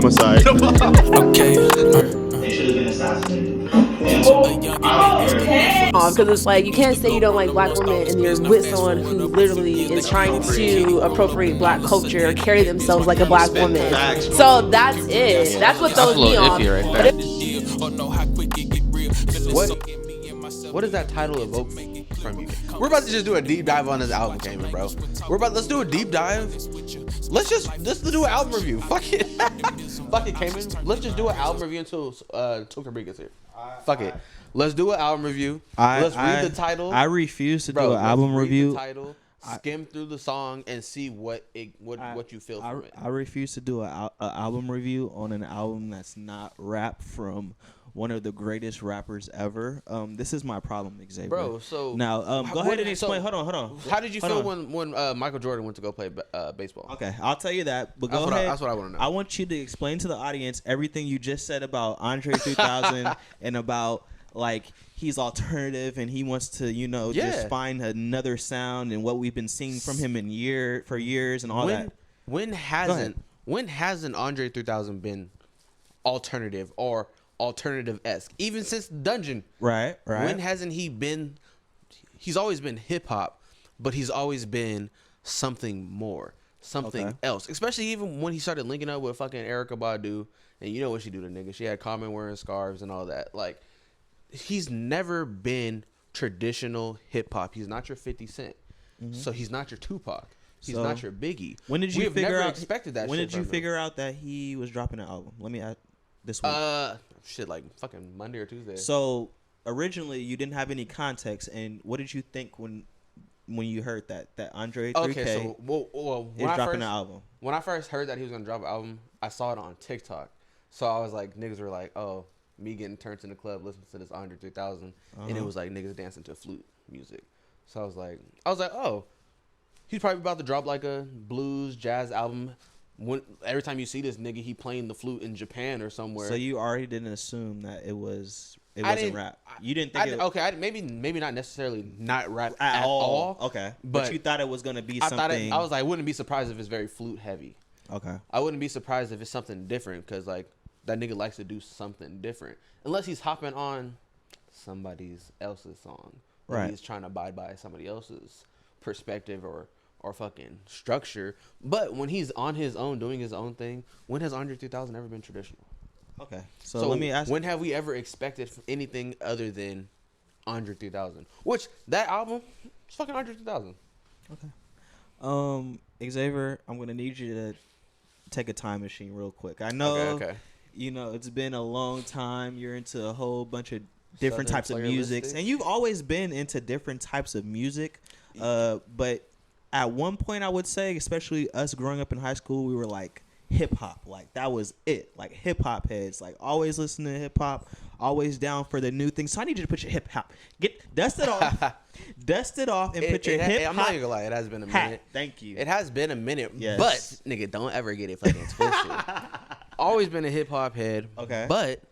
homicide. Okay. They should have been assassinated. Because it's like you can't say you don't like black women and you're with someone who literally is trying to appropriate black culture or carry themselves like a black woman. So that's it. That's what throws me off. What does that title evoke from you? We're about to just do a deep dive on this album, Cayman, bro. Let's do a deep dive. Let's do an album review. Fuck it. Fuck it, Cayman. Let's just do an album review until Tucker gets here. Fuck it. Let's do an album review. Let's read the title. I refuse to do an album review. The title, skim through the song and see what you feel from it. I refuse to do an album review on an album that's not rap from one of the greatest rappers ever. This is my problem, Xavier. Bro, so now go ahead and explain. Hold on. How did you feel when Michael Jordan went to go play baseball? Okay, I'll tell you that. But go ahead. That's what I want to know. I want you to explain to the audience everything you just said about Andre 3000 and about like he's alternative and he wants to just find another sound and what we've been seeing from him for years and all that. When hasn't Andre 3000 been alternative or alternative-esque, even since Dungeon? Right. When hasn't he been? He's always been hip-hop, but he's always been something more, something else, especially even when he started linking up with fucking Erykah Badu, and you know what she do to niggas. She had Common wearing scarves and all that. Like, he's never been traditional hip-hop. He's not your 50 Cent, so he's not your Tupac. He's not your Biggie. When did you figure out? Expected that. When did you figure out that he was dropping an album? Let me add this week. Like fucking Monday or Tuesday. So originally you didn't have any context, and what did you think when you heard that Andre 3K is dropping an album? When I first heard that he was gonna drop an album, I saw it on TikTok. So I was like, niggas were like, oh, me getting turned in the club listening to this Andre 3000, and it was like niggas dancing to flute music. So I was like, oh, he's probably about to drop like a blues jazz album. Every time you see this nigga, he playing the flute in Japan or somewhere. So you already didn't assume that it wasn't rap. You didn't think maybe not necessarily not rap at all. Okay, but you thought it was gonna be something. I was like, I wouldn't be surprised if it's very flute heavy. Okay, I wouldn't be surprised if it's something different because like that nigga likes to do something different unless he's hopping on somebody else's song. Right, he's trying to abide by somebody else's perspective or fucking structure. But when he's on his own doing his own thing, when has Andre 3000 ever been traditional? Okay, so let me ask, when have we ever expected anything other than Andre 3000? Which that album is fucking Andre 3000. Okay. Xavier, I'm gonna need you to take a time machine real quick. I know okay. It's been a long time. You're into a whole bunch of different types of music, and you've always been into different types of music. But at one point, I would say, especially us growing up in high school, we were like hip hop. Like that was it. Like hip hop heads. Like always listening to hip hop. Always down for the new things. So I need you to put your hip hop. Dust it off, and put your hip hop. I'm not gonna lie. It has been a minute. Thank you. It has been a minute. Yes. But nigga, don't ever get it fucking twisted. Always been a hip hop head. Okay. But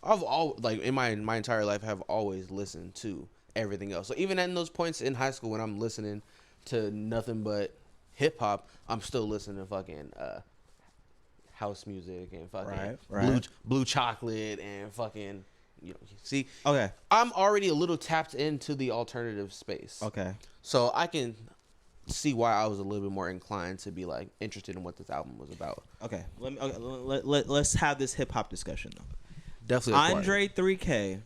I've in my entire life have always listened to everything else. So even in those points in high school when I'm listening to nothing but hip hop, I'm still listening to fucking house music and fucking blue chocolate and fucking see. Okay. I'm already a little tapped into the alternative space. Okay. So I can see why I was a little bit more inclined to be like interested in what this album was about. Okay. Let's have this hip hop discussion though. Definitely. Andre 3K.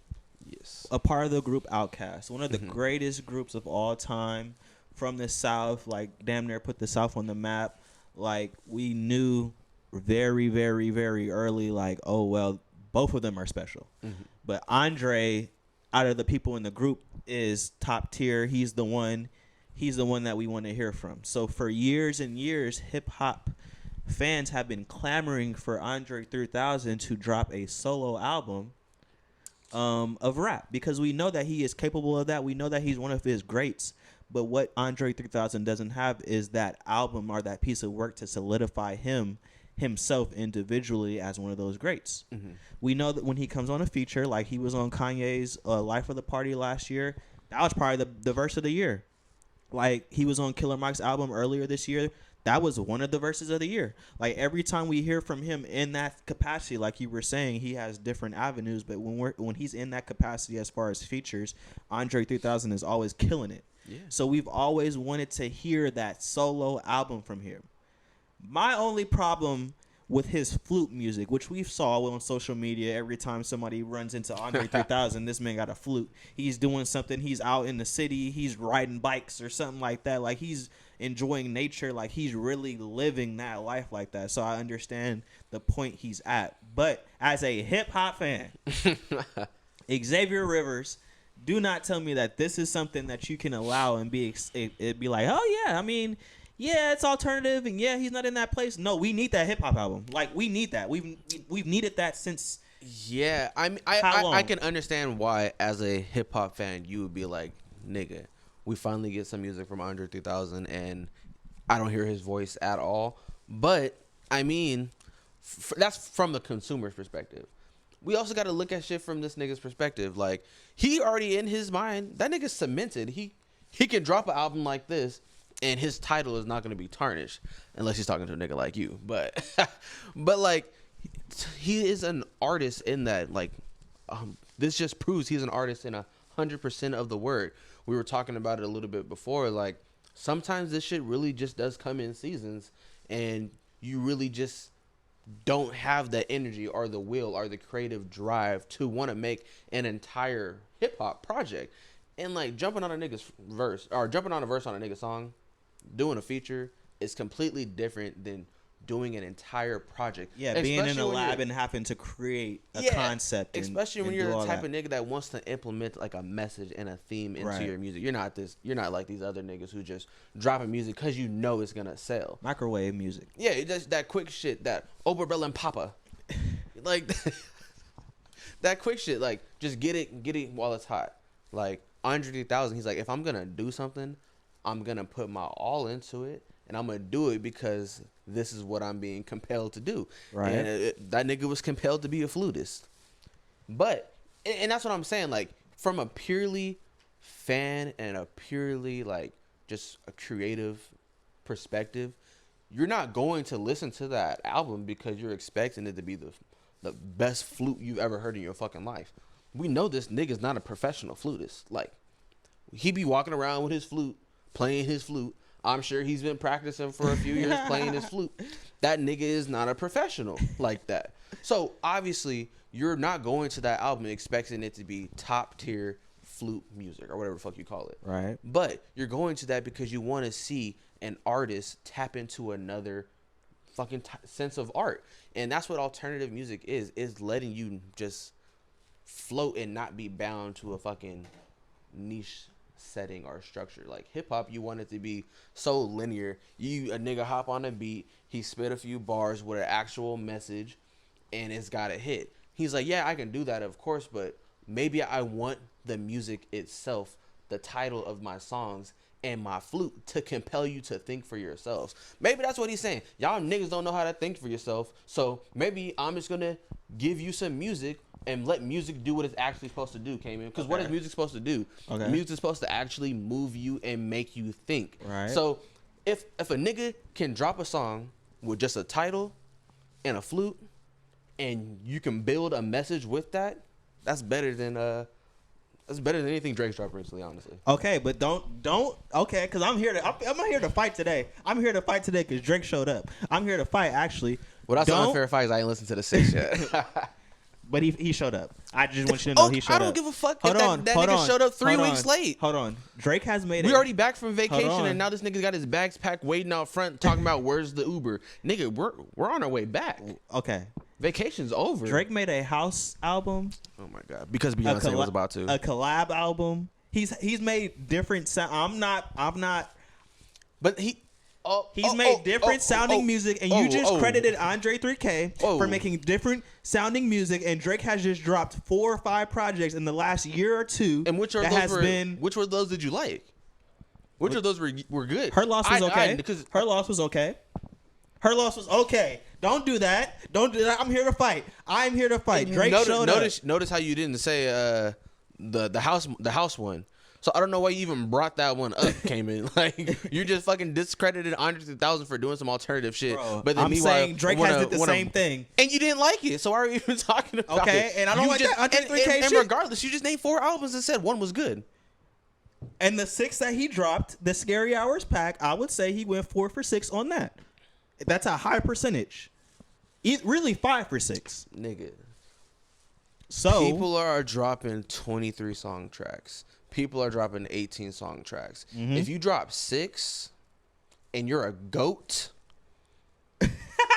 Yes. A part of the group Outkast, one of the greatest groups of all time from the South, like damn near put the South on the map. Like we knew very, very, very early, like, oh well, both of them are special. But Andre, out of the people in the group, is top tier. He's the one that we want to hear from. So for years and years, hip hop fans have been clamoring for Andre 3000 to drop a solo album of rap, because we know that he is capable of that. We know that he's one of his greats. But what Andre 3000 doesn't have is that album or that piece of work to solidify himself individually as one of those greats. We know that when he comes on a feature, like he was on Kanye's Life of the Party last year, that was probably the verse of the year. Like he was on Killer Mike's album earlier this year. that was one of the verses of the year. Like every time we hear from him in that capacity, like you were saying, he has different avenues. But when he's in that capacity as far as features, Andre 3000 is always killing it. Yeah. So we've always wanted to hear that solo album from him. My only problem with his flute music, which we saw on social media every time somebody runs into Andre 3000, this man got a flute. He's doing something. He's out in the city. He's riding bikes or something like that. Like he's enjoying nature. Like he's really living that life like that. So I understand the point he's at. But as a hip hop fan, Xavier Rivers, do not tell me that this is something that you can allow and be like, oh yeah, I mean, yeah, it's alternative, and yeah, he's not in that place. No, we need that hip hop album. Like we need that. We've needed that since. Yeah, I can understand why, as a hip hop fan, you would be like, nigga, we finally get some music from Andre 3000, and I don't hear his voice at all. But I mean, that's from the consumer's perspective. We also got to look at shit from this nigga's perspective. Like, he already in his mind, that nigga's cemented. He can drop an album like this, and his title is not going to be tarnished unless he's talking to a nigga like you. But like, he is an artist in that. Like, this just proves he's an artist in 100% of the word. We were talking about it a little bit before. Like, sometimes this shit really just does come in seasons, and you really just don't have the energy or the will or the creative drive to want to make an entire hip hop project. And like jumping on a nigga's verse or jumping on a verse on a nigga song, doing a feature is completely different than doing an entire project. Yeah, being in a lab and having to create a concept. Especially when you're the type of nigga that wants to implement like a message and a theme into your music. You're not like these other niggas who just dropping music because you know it's gonna sell. Microwave music. Yeah, just that quick shit, that Oberbell and Papa. Like that quick shit, like just get it while it's hot. Like Andre 3000, he's like, if I'm gonna do something, I'm gonna put my all into it. And I'm going to do it because this is what I'm being compelled to do. Right. And that nigga was compelled to be a flutist. But, and that's what I'm saying, like, from a purely fan and a purely, like, just a creative perspective, you're not going to listen to that album because you're expecting it to be the best flute you've ever heard in your fucking life. We know this nigga's not a professional flutist. Like, he be walking around with his flute, playing his flute. I'm sure he's been practicing for a few years playing his flute. That nigga is not a professional like that. So obviously you're not going to that album expecting it to be top tier flute music or whatever the fuck you call it. Right. But you're going to that because you want to see an artist tap into another fucking sense of art. And that's what alternative music is letting you just float and not be bound to a fucking niche setting or structure. Like hip hop, you want it to be so linear. A nigga hop on a beat, he spit a few bars with an actual message, and it's got a hit. He's like, yeah, I can do that, of course, but maybe I want the music itself, the title of my songs, and my flute to compel you to think for yourselves. Maybe that's what he's saying. Y'all niggas don't know how to think for yourself, so maybe I'm just gonna give you some music and let music do what it's actually supposed to do, Cayman. Because what is music supposed to do? Okay. Music is supposed to actually move you and make you think. Right. So if a nigga can drop a song with just a title and a flute, and you can build a message with that, that's better than anything Drake's dropped recently, honestly. Okay, but don't. Okay, because I'm here to fight today. I'm here to fight today because Drake showed up. I'm here to fight actually. Well, that's an unfair fight. I ain't listened to the 6 yet. But he showed up. I just want you to know he showed up. I don't give a fuck if that nigga showed up 3 weeks late. Hold on. Drake has made it. We already back from vacation, and now this nigga got his bags packed waiting out front talking about where's the Uber. Nigga, we're on our way back. Okay. Vacation's over. Drake made a house album. Oh, my God. Because Beyonce was about to. A collab album. He's made different sound. I'm not. But he... He's made different sounding music, and you just credited Andre 3K for making different sounding music, and Drake has just dropped 4 or 5 projects in the last year or two. And which of those did you like? Which of those were good? Her Loss was okay. Her Loss was okay. Her Loss was okay. Don't do that. I'm here to fight. I'm here to fight. Drake showed up. Notice how you didn't say the house one. So I don't know why you even brought that one up, Cayman. Like, you just fucking discredited Andre 3000 for doing some alternative shit. Bro, But then I'm saying Drake has did the same thing. And you didn't like it. So why are we even talking about it? Okay, and I don't like that Andre 3K and shit. regardless, you just named 4 albums and said one was good. And the 6 that he dropped, the Scary Hours pack, I would say he went 4 for 6 on that. That's a high percentage. Really 5 for 6. Nigga. So people are dropping 23 song tracks. People are dropping 18 song tracks. Mm-hmm. If you drop 6 and you're a goat,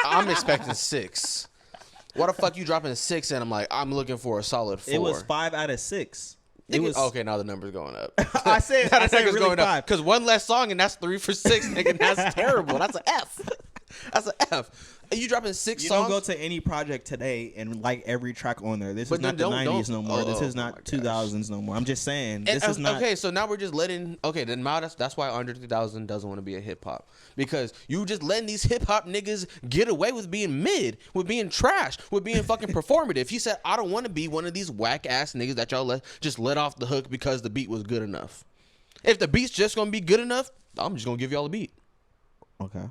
I'm expecting 6. Why the fuck you dropping 6 and I'm like, I'm looking for a solid 4? it was 5 out of 6. It Nigga, was okay. Now the number's going up. I said really going 5 up because one less song and that's 3 for 6. Nigga, that's terrible. That's an F. That's an F. And you dropping 6 You songs. don't go to any project today and like every track on there. This But is not then the don't- 90s no more. This is not 2000s no more. I'm just saying. This is not. Okay, so now we're just letting. Okay, then now that's why Andre 3000 doesn't want to be a hip hop, because you just letting these hip hop niggas get away with being mid, with being trash, with being fucking performative. He said, I don't want to be one of these whack ass niggas that y'all just let off the hook because the beat was good enough. If the beat's just gonna be good enough, I'm just gonna give y'all a beat. Okay.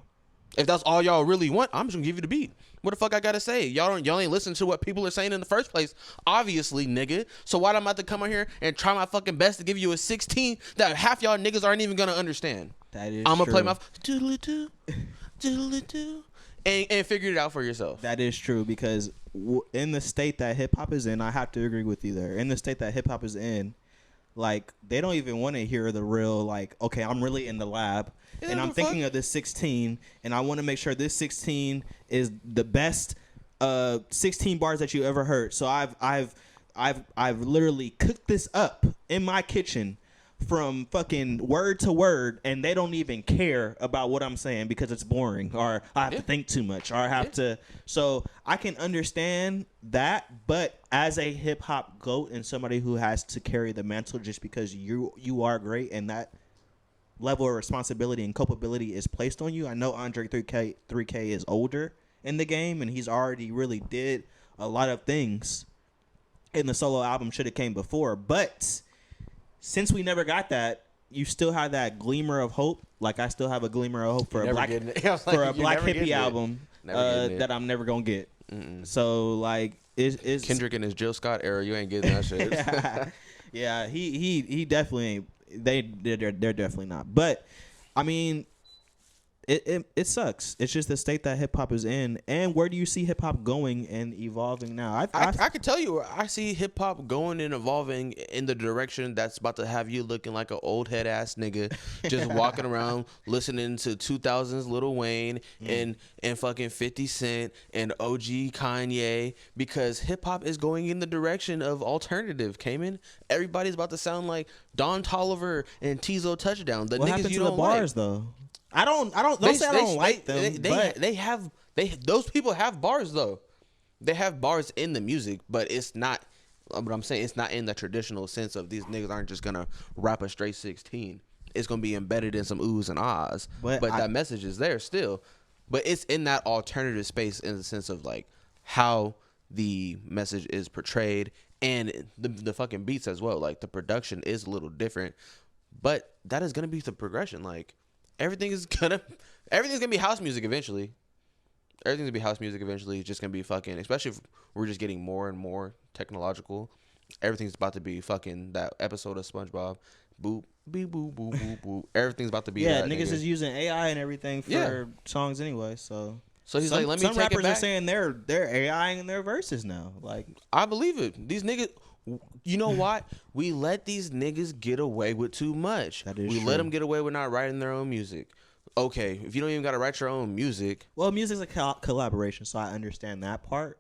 If that's all y'all really want, I'm just gonna give you the beat. What the fuck I gotta say? Y'all ain't listen to what people are saying in the first place, obviously, nigga. So why am I about to come out here and try my fucking best to give you a 16 that half y'all niggas aren't even gonna understand? That is I'm gonna true. play my doodly-doo, doodly-doo, and figure it out for yourself. That is true because in the state that hip hop is in, I have to agree with you there. In the state that hip hop is in, like they don't even want to hear the real like, okay, I'm really in the lab and I'm thinking of this 16 and I want to make sure this 16 is the best 16 bars that you ever heard. So I've literally cooked this up in my kitchen from fucking word to word, and they don't even care about what I'm saying because it's boring or I have to think too much or I have to. So I can understand that, but as a hip hop goat and somebody who has to carry the mantle just because you are great and that level of responsibility and culpability is placed on you. I know Andre 3K is older in the game and he's already really did a lot of things in the solo album should have came before, but since we never got that, you still have that glimmer of hope. Like I still have a glimmer of hope for a black hippie album that I'm never gonna get. Mm-mm. So like, it's Kendrick in his Jill Scott era. You ain't getting that shit. Yeah, he definitely ain't. They're definitely not. But I mean, it sucks. It's just the state that hip hop is in, and where do you see hip hop going and evolving now? I can tell you, I see hip hop going and evolving in the direction that's about to have you looking like an old head ass nigga, just walking around listening to 2000s Lil Wayne and fucking 50 Cent and OG Kanye, because hip hop is going in the direction of alternative. Cayman, everybody's about to sound like Don Toliver and Tizo Touchdown. The what niggas happened you to don't the bars like. though? I don't say I don't like them. Those people have bars though. They have bars in the music, but it's not. But I'm saying it's not in the traditional sense of these niggas aren't just gonna rap a straight 16. It's gonna be embedded in some oohs and ahs. But that message is there still. But it's in that alternative space in the sense of like how the message is portrayed and the fucking beats as well. Like the production is a little different, but that is gonna be the progression. Like. Everything's gonna be house music eventually. Everything's gonna be house music eventually. It's just gonna be fucking, especially if we're just getting more and more technological. Everything's about to be fucking that episode of SpongeBob. Boop, beep, boop, boop, boop, boop. Everything's about to be that. Niggas is using AI and everything for songs anyway. So he's like, let me take it back. Some rappers are saying they're AIing their verses now. Like I believe it. These niggas. You know what? We let these niggas get away with too much. That is we true. let them get away with not writing their own music. Okay, if you don't even got to write your own music. Well, music's a collaboration, so I understand that part.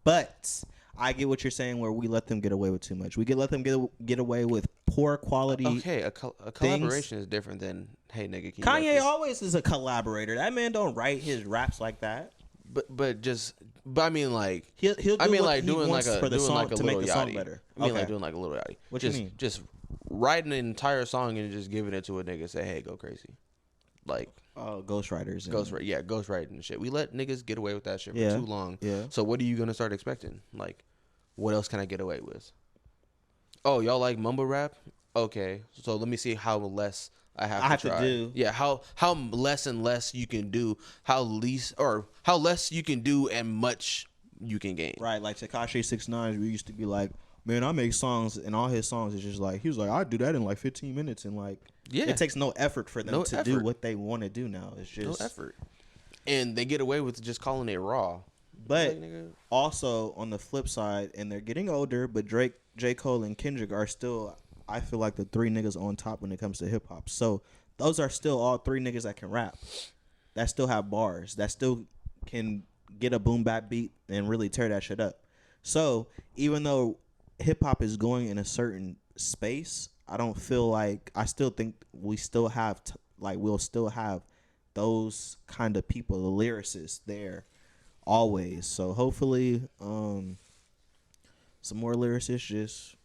But I get what you're saying where we let them get away with too much. We let them get away with poor quality. Okay, a collaboration is different than, hey, nigga, can Kanye always is a collaborator. That man don't write his raps like that. But I mean like he'll do doing like a little Yachty. better. I mean like doing like a little Yachty. What you mean? Just writing an entire song and just giving it to a nigga and say, hey, go crazy. Like ghostwriters. Ghostwriting and shit. We let niggas get away with that shit for too long. Yeah. So what are you gonna start expecting? Like, what else can I get away with? Oh, y'all like mumble rap? okay, so let me see how less I have to do. Yeah, how less and less you can do, how less you can do and much you can gain. Right, like Tekashi 6ix9ine, we used to be like, man, I make songs, and all his songs is just like, he was like, I do that in like 15 minutes, and like, it takes no effort for them to do what they want to do now. It's just no effort, and they get away with just calling it raw. But also on the flip side, and they're getting older, but Drake, J. Cole, and Kendrick are still, I feel like, the 3 niggas on top when it comes to hip hop. So those are still all 3 niggas that can rap, that still have bars, that still can get a boom bap beat and really tear that shit up. So even though hip hop is going in a certain space, I don't feel like, I still think we still have we'll still have those kind of people, the lyricists there always. So hopefully some more lyricists just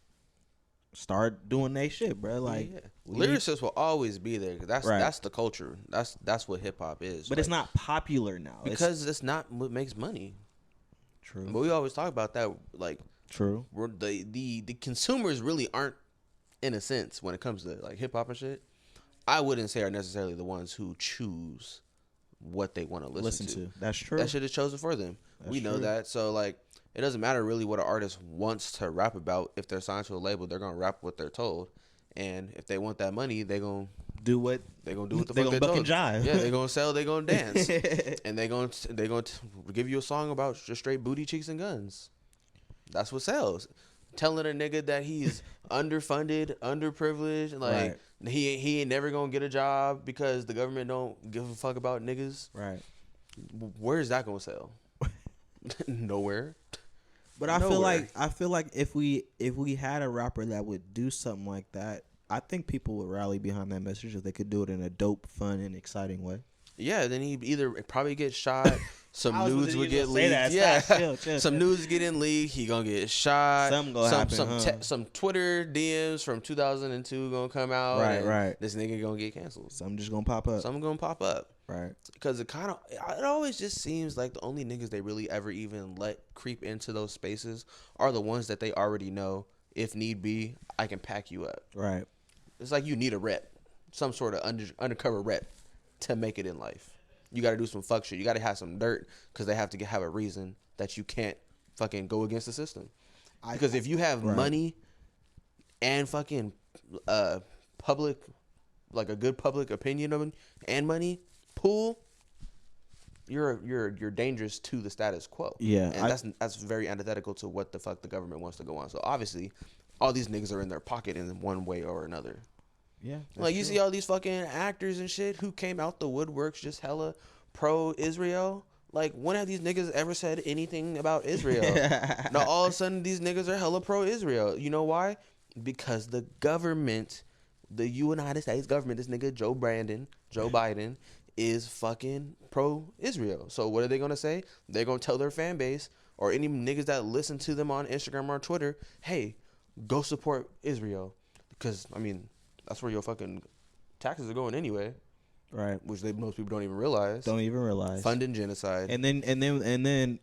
start doing their shit, bro. Like lyricists will always be there. That's the culture. That's what hip hop is. But it's not popular now because it's not what makes money. True. But we always talk about that. Like true. The consumers really aren't, in a sense, when it comes to like hip hop and shit, I wouldn't say are necessarily the ones who choose what they want to listen to. That's true. That shit is chosen for them. We know that. So like, it doesn't matter really what an artist wants to rap about. If they're signed to a label, they're gonna rap what they're told, and if they want that money, they're gonna do what the fuck they're told. Buck and jive. Yeah, they're gonna sell. They're gonna dance, and they're gonna give you a song about just straight booty cheeks and guns. That's what sells. Telling a nigga that he's underfunded, underprivileged, like he ain't never gonna get a job because the government don't give a fuck about niggas. Right. Where's that gonna sell? Nowhere. But I feel like if we had a rapper that would do something like that, I think people would rally behind that message if they could do it in a dope, fun, and exciting way. Yeah, then he'd either probably get shot, some nudes would get leaked. Yeah, some nudes get in leaked. He gonna get shot. Something gonna happen. Some Twitter DMs from 2002 gonna come out. Right. This nigga gonna get canceled. Something just gonna pop up. Something gonna pop up. Right. Because it always just seems like the only niggas they really ever even let creep into those spaces are the ones that they already know. If need be, I can pack you up. Right. It's like you need a rep, some sort of undercover rep to make it in life. You got to do some fuck shit. You got to have some dirt because they have to have a reason that you can't fucking go against the system. Because if you have money and fucking public, like a good public opinion of and money pool, you're dangerous to the status quo. Yeah, and that's very antithetical to what the fuck the government wants to go on. So obviously, all these niggas are in their pocket in one way or another. Yeah, like you see all these fucking actors and shit who came out the woodworks just hella pro-Israel. Like, when have these niggas ever said anything about Israel? Now all of a sudden these niggas are hella pro-Israel. You know why? Because the government, the United States government, this nigga Joe Biden is fucking pro-Israel. So what are they gonna say? They're gonna tell their fan base or any niggas that listen to them on Instagram or Twitter, hey, go support Israel. Because, I mean, that's where your fucking taxes are going anyway. Right. Which most people don't even realize. Funding genocide. And then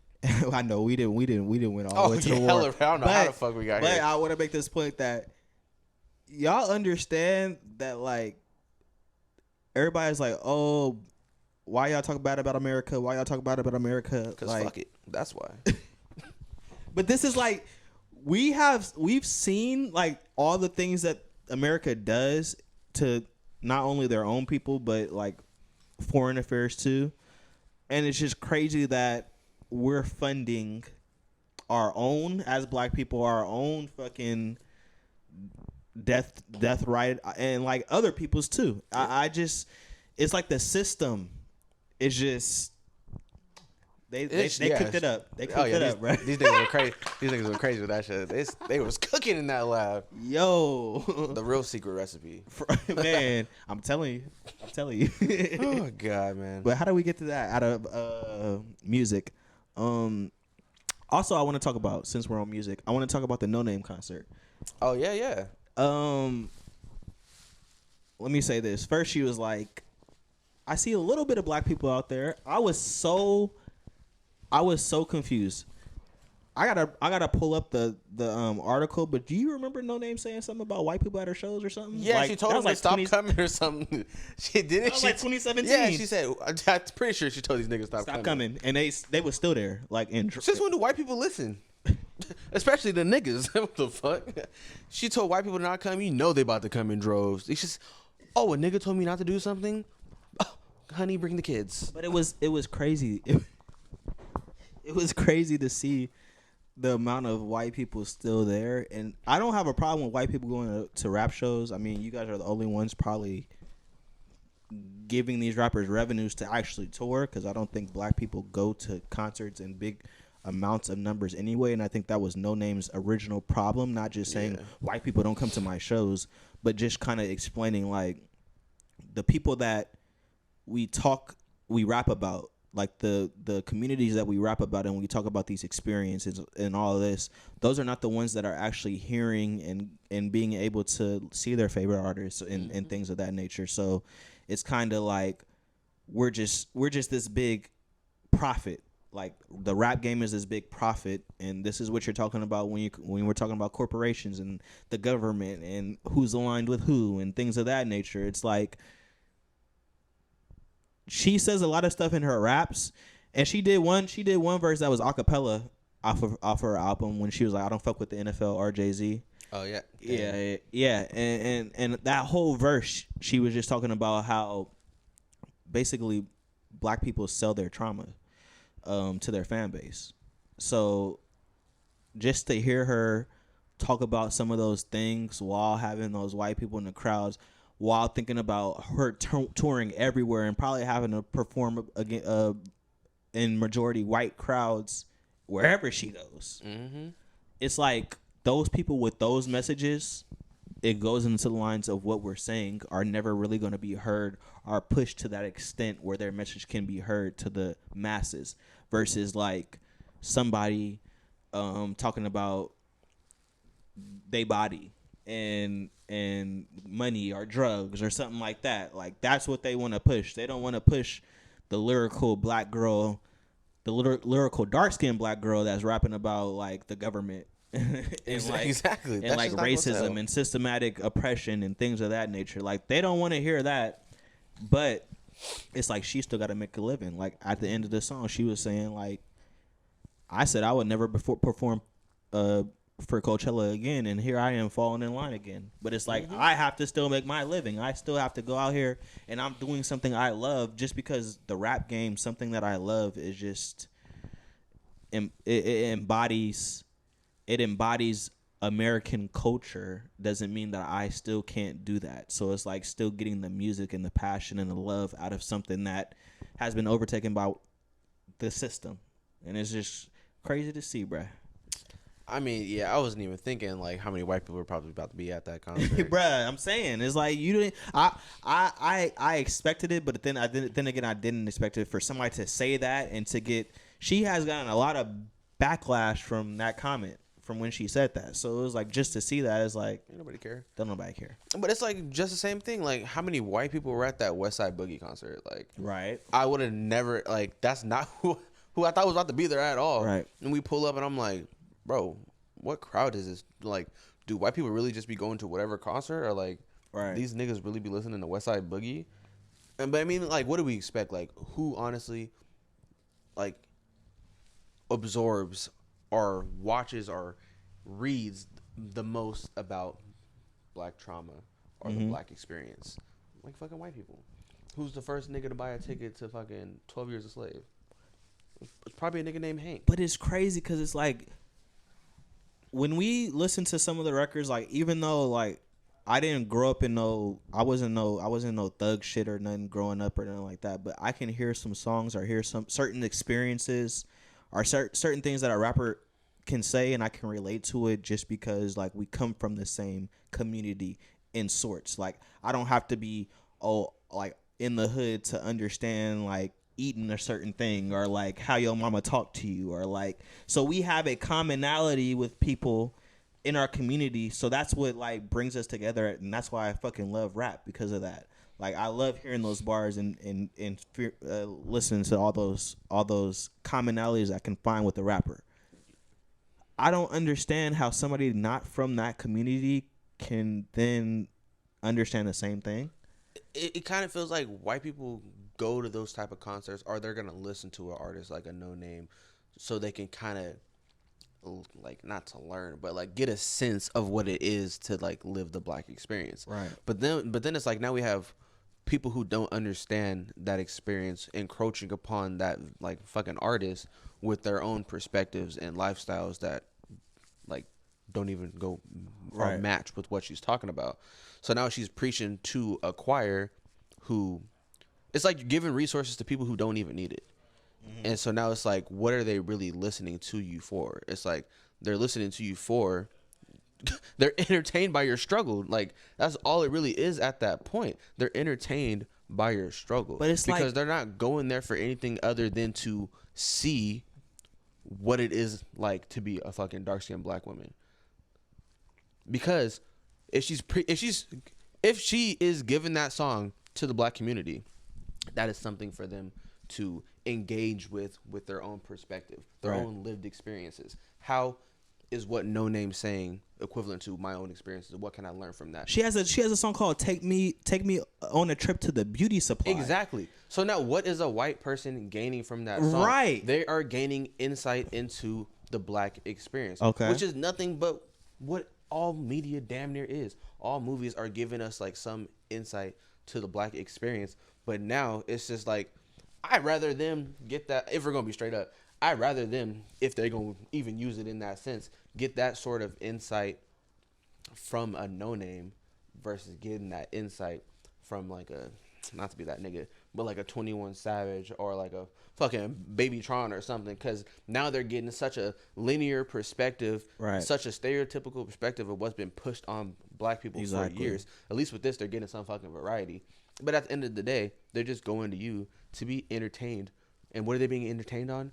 I know we didn't win all the way to the war. I don't know how the fuck we got here. But I want to make this point that y'all understand that, like, everybody's like, oh, why y'all talk bad about America? Why y'all talk bad about America? Because like, fuck it. That's why. But this is like, we've seen like all the things that America does to not only their own people, but like foreign affairs too. And it's just crazy that we're funding our own, as black people, our own fucking death right, and like other people's too. I just, it's like the system is just they cooked it up. They cooked it up, bro. These niggas were crazy. These niggas were crazy with that shit. They was cooking in that lab. Yo, the real secret recipe. Man, I'm telling you. Oh God, man. But how do we get to that out of music? Also, I want to talk about, since we're on music, I want to talk about the No Name concert. Oh yeah. Let me say this. First, she was like, I see a little bit of black people out there. I was so confused. I gotta pull up the article. But do you remember No Name saying something about white people at her shows or something? Yeah, like, she told him to stop coming or something. She did it. That was like 2017. Yeah, she said. I'm pretty sure she told these niggas stop coming, and they were still there. Like, since when do white people listen? Especially the niggas. What the fuck? She told white people to not come. You know they about to come in droves. It's just, a nigga told me not to do something. Oh, honey, bring the kids. But it was crazy. It was crazy to see the amount of white people still there. And I don't have a problem with white people going to rap shows. I mean, you guys are the only ones probably giving these rappers revenues to actually tour, because I don't think black people go to concerts in big amounts of numbers anyway. And I think that was No Name's original problem, not just saying white people don't come to my shows, but just kind of explaining like the people that we rap about, like the communities that we rap about, and we talk about these experiences and all of this, those are not the ones that are actually hearing and being able to see their favorite artists and things of that nature. So it's kind of like we're just this big profit. Like the rap game is this big profit, and this is what you're talking about when we're talking about corporations and the government and who's aligned with who and things of that nature. It's like she says a lot of stuff in her raps, and she did one verse that was a cappella off her album when she was like, I don't fuck with the NFL or Jay-Z. Oh yeah. Yeah. And that whole verse, she was just talking about how basically black people sell their trauma to their fan base. So just to hear her talk about some of those things while having those white people in the crowds, while thinking about her touring everywhere and probably having to perform again in majority white crowds wherever she goes. Mm-hmm. It's like those people with those messages, it goes into the lines of what we're saying, are never really going to be heard or pushed to that extent where their message can be heard to the masses, versus like somebody talking about they body and money or drugs or something like that. Like that's what they want to push. They don't want to push the lyrical black girl, the lyrical dark-skinned black girl that's rapping about like the government and like, exactly, and like racism and systematic oppression and things of that nature. Like they don't want to hear that, but it's like she still got to make a living. Like at the end of the song, she was saying like, I said I would never perform for Coachella again, and here I am falling in line again. But it's like, I have to still make my living. I still have to go out here, and I'm doing something I love. Just because the rap game, something that I love, is just it embodies American culture, doesn't mean that I still can't do that. So it's like still getting the music and the passion and the love out of something that has been overtaken by the system, and it's just crazy to see, bruh. I mean, yeah, I wasn't even thinking like how many white people were probably about to be at that concert. Bruh, I'm saying it's like you didn't. I expected it, but then I didn't expect it for somebody to say that and to get. She has gotten a lot of backlash from that comment from when she said that. So it was like, just to see that is like, ain't nobody care. Don't nobody care. But it's like just the same thing. Like how many white people were at that West Side Boogie concert? Like, right. I would have never, like, that's not who I thought was about to be there at all. Right. And we pull up and I'm like, bro, what crowd is this? Like, do white people really just be going to whatever concert, or like, these niggas really be listening to West Side Boogie? But I mean, like, what do we expect? Like, who honestly, like, absorbs or watches or reads the most about black trauma or the black experience? Like fucking white people. Who's the first nigga to buy a ticket to fucking 12 Years a Slave? It's probably a nigga named Hank. But it's crazy because it's like, when we listen to some of the records, like, even though like I didn't grow up in I wasn't no thug shit or nothing growing up or nothing like that, but I can hear some songs or hear some certain experiences or certain things that a rapper can say, and I can relate to it just because like we come from the same community in sorts. Like I don't have to be like in the hood to understand like eating a certain thing or like how your mama talked to you, or like, so we have a commonality with people in our community. So that's what like brings us together, and that's why I fucking love rap, because of that. Like I love hearing those bars and listening to all those commonalities I can find with the rapper. I don't understand how somebody not from that community can then understand the same thing. It kind of feels like white people go to those type of concerts, or they're gonna listen to an artist like a No Name, so they can kind of like, not to learn, but like get a sense of what it is to like live the black experience. Right. But then it's like now we have people who don't understand that experience encroaching upon that like fucking artist with their own perspectives and lifestyles that like don't even go or match with what she's talking about. So now she's preaching to a choir who, it's like giving resources to people who don't even need it. And so now it's like, what are they really listening to you for? It's like they're listening to you for they're entertained by your struggle. Like, that's all it really is at that point. They're entertained by your struggle. But it's because like, they're not going there for anything other than to see what it is like to be a fucking dark-skinned black woman. Because if she is giving that song to the black community, that is something for them to engage with their own perspective, their own lived experiences. How is what No Name saying equivalent to my own experiences? What can I learn from that? She has a song called Take Me on a Trip to the Beauty Supply. Exactly. So now what is a white person gaining from that song? Right. They are gaining insight into the black experience. Okay. Which is nothing but what all media damn near is. All movies are giving us like some insight to the black experience. But now it's just like, I'd rather them get that, if we're going to be straight up, I'd rather them, if they're going to even use it in that sense, get that sort of insight from a No Name versus getting that insight from like a, not to be that nigga, but like a 21 Savage or like a fucking Baby Tron or something. Because now they're getting such a linear perspective, such a stereotypical perspective of what's been pushed on black people for years. At least with this, they're getting some fucking variety. But at the end of the day, they're just going to you to be entertained. And what are they being entertained on?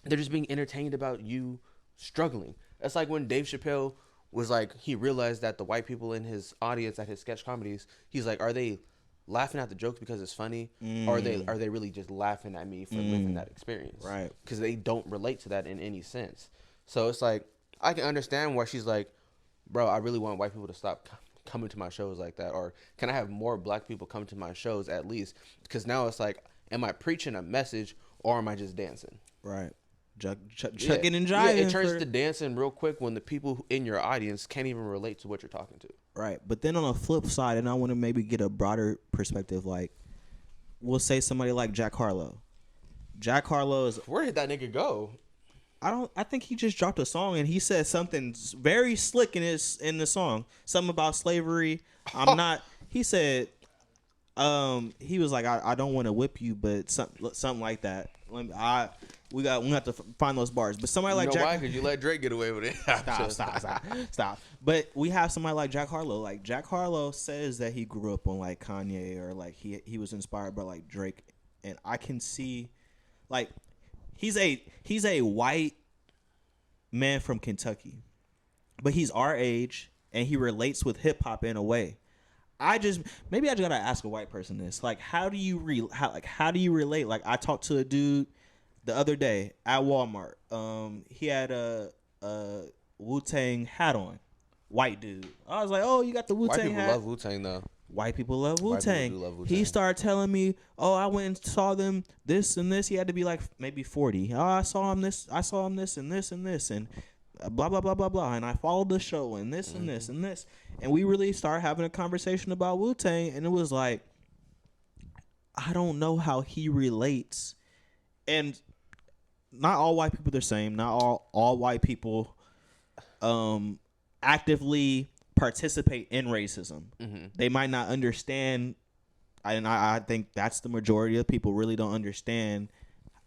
They're just being entertained about you struggling. That's like when Dave Chappelle was like, he realized that the white people in his audience at his sketch comedies, he's like, are they laughing at the jokes because it's funny? Or are they really just laughing at me for living that experience? Right. Because they don't relate to that in any sense. So it's like, I can understand why she's like, bro, I really want white people to stop coming to my shows like that. Or can I have more black people come to my shows at least? Because now it's like, am I preaching a message or am I just dancing? Right. Chucking and jiving. Yeah, it turns to dancing real quick when the people in your audience can't even relate to what you're talking to. Right. But then on the flip side, and I want to maybe get a broader perspective, like, we'll say somebody like Jack Harlow. Jack Harlow is... Where did that nigga go? I think he just dropped a song and he said something very slick in the song. Something about slavery. He said, he was like, I don't want to whip you, but something like that. We have to find those bars. But somebody like Jack, why? Because you let Drake get away with it. Stop. But we have somebody like Jack Harlow. Like, Jack Harlow says that he grew up on like Kanye, or like he was inspired by like Drake, and I can see, like, he's a white man from Kentucky, but he's our age and he relates with hip hop in a way. I just gotta ask a white person this. Like, how do you relate? Like, I talked to a dude the other day at Walmart. He had a Wu-Tang hat on. White dude. I was like, oh, you got the Wu-Tang hat. White people love Wu-Tang though. White people love Wu-Tang. White people do love Wu-Tang. He started telling me, oh, I went and saw them this and this. He had to be like maybe 40. Oh, I saw him this and this and this and blah, blah, blah, blah, blah. And I followed the show and this and this and this. And we really started having a conversation about Wu-Tang. And it was like, I don't know how he relates. And not all white people are the same. Not all white people actively participate in racism. They might not understand, and I think that's the majority of people really don't understand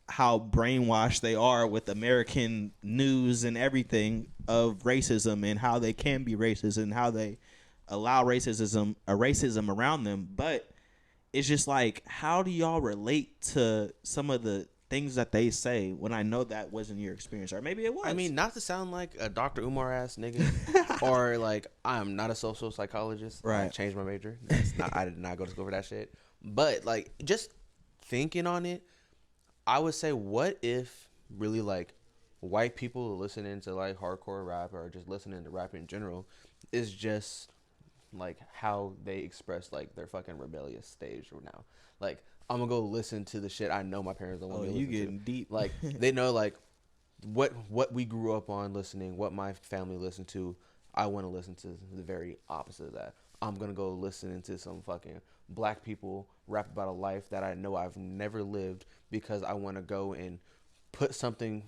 how brainwashed they are with American news and everything of racism, and how they can be racist and how they allow racism around them. But it's just like, how do y'all relate to some of the things that they say when I know that wasn't your experience? Or maybe it was. I mean, not to sound like a Dr. Umar ass nigga, or like I'm not a social psychologist. Right. I changed my major. I did not go to school for that shit. But like, just thinking on it, I would say, what if really like white people listening to like hardcore rap or just listening to rap in general is just like how they express like their fucking rebellious stage now. Like I'm gonna go listen to the shit I know my parents don't want me to listen to. You getting deep. Like they know like what we grew up on listening, what my family listened to. I want to listen to the very opposite of that. I'm gonna go listen to some fucking black people rap about a life that I know I've never lived because I want to go and put something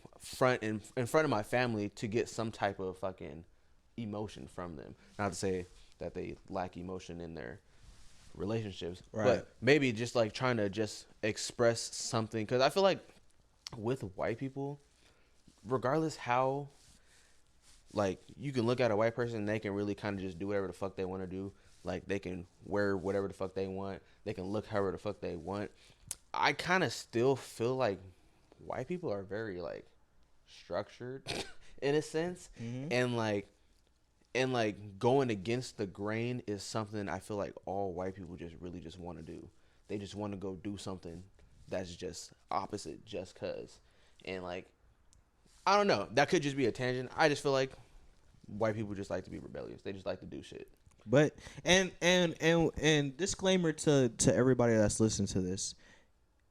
in front of my family to get some type of fucking emotion from them. Not to say that they lack emotion in their relationships, right. but maybe just like trying to just express something. Because I feel like with white people, regardless how, like, you can look at a white person and they can really kind of just do whatever the fuck they want to do. Like, they can wear whatever the fuck they want. They can look however the fuck they want. I kind of still feel like white people are very, like, structured in a sense. Mm-hmm. And going against the grain is something I feel like all white people just really just want to do. They just want to go do something that's just opposite just cause. And like, I don't know, that could just be a tangent. I just feel like white people just like to be rebellious. They just like to do shit. But and disclaimer to everybody that's listening to this,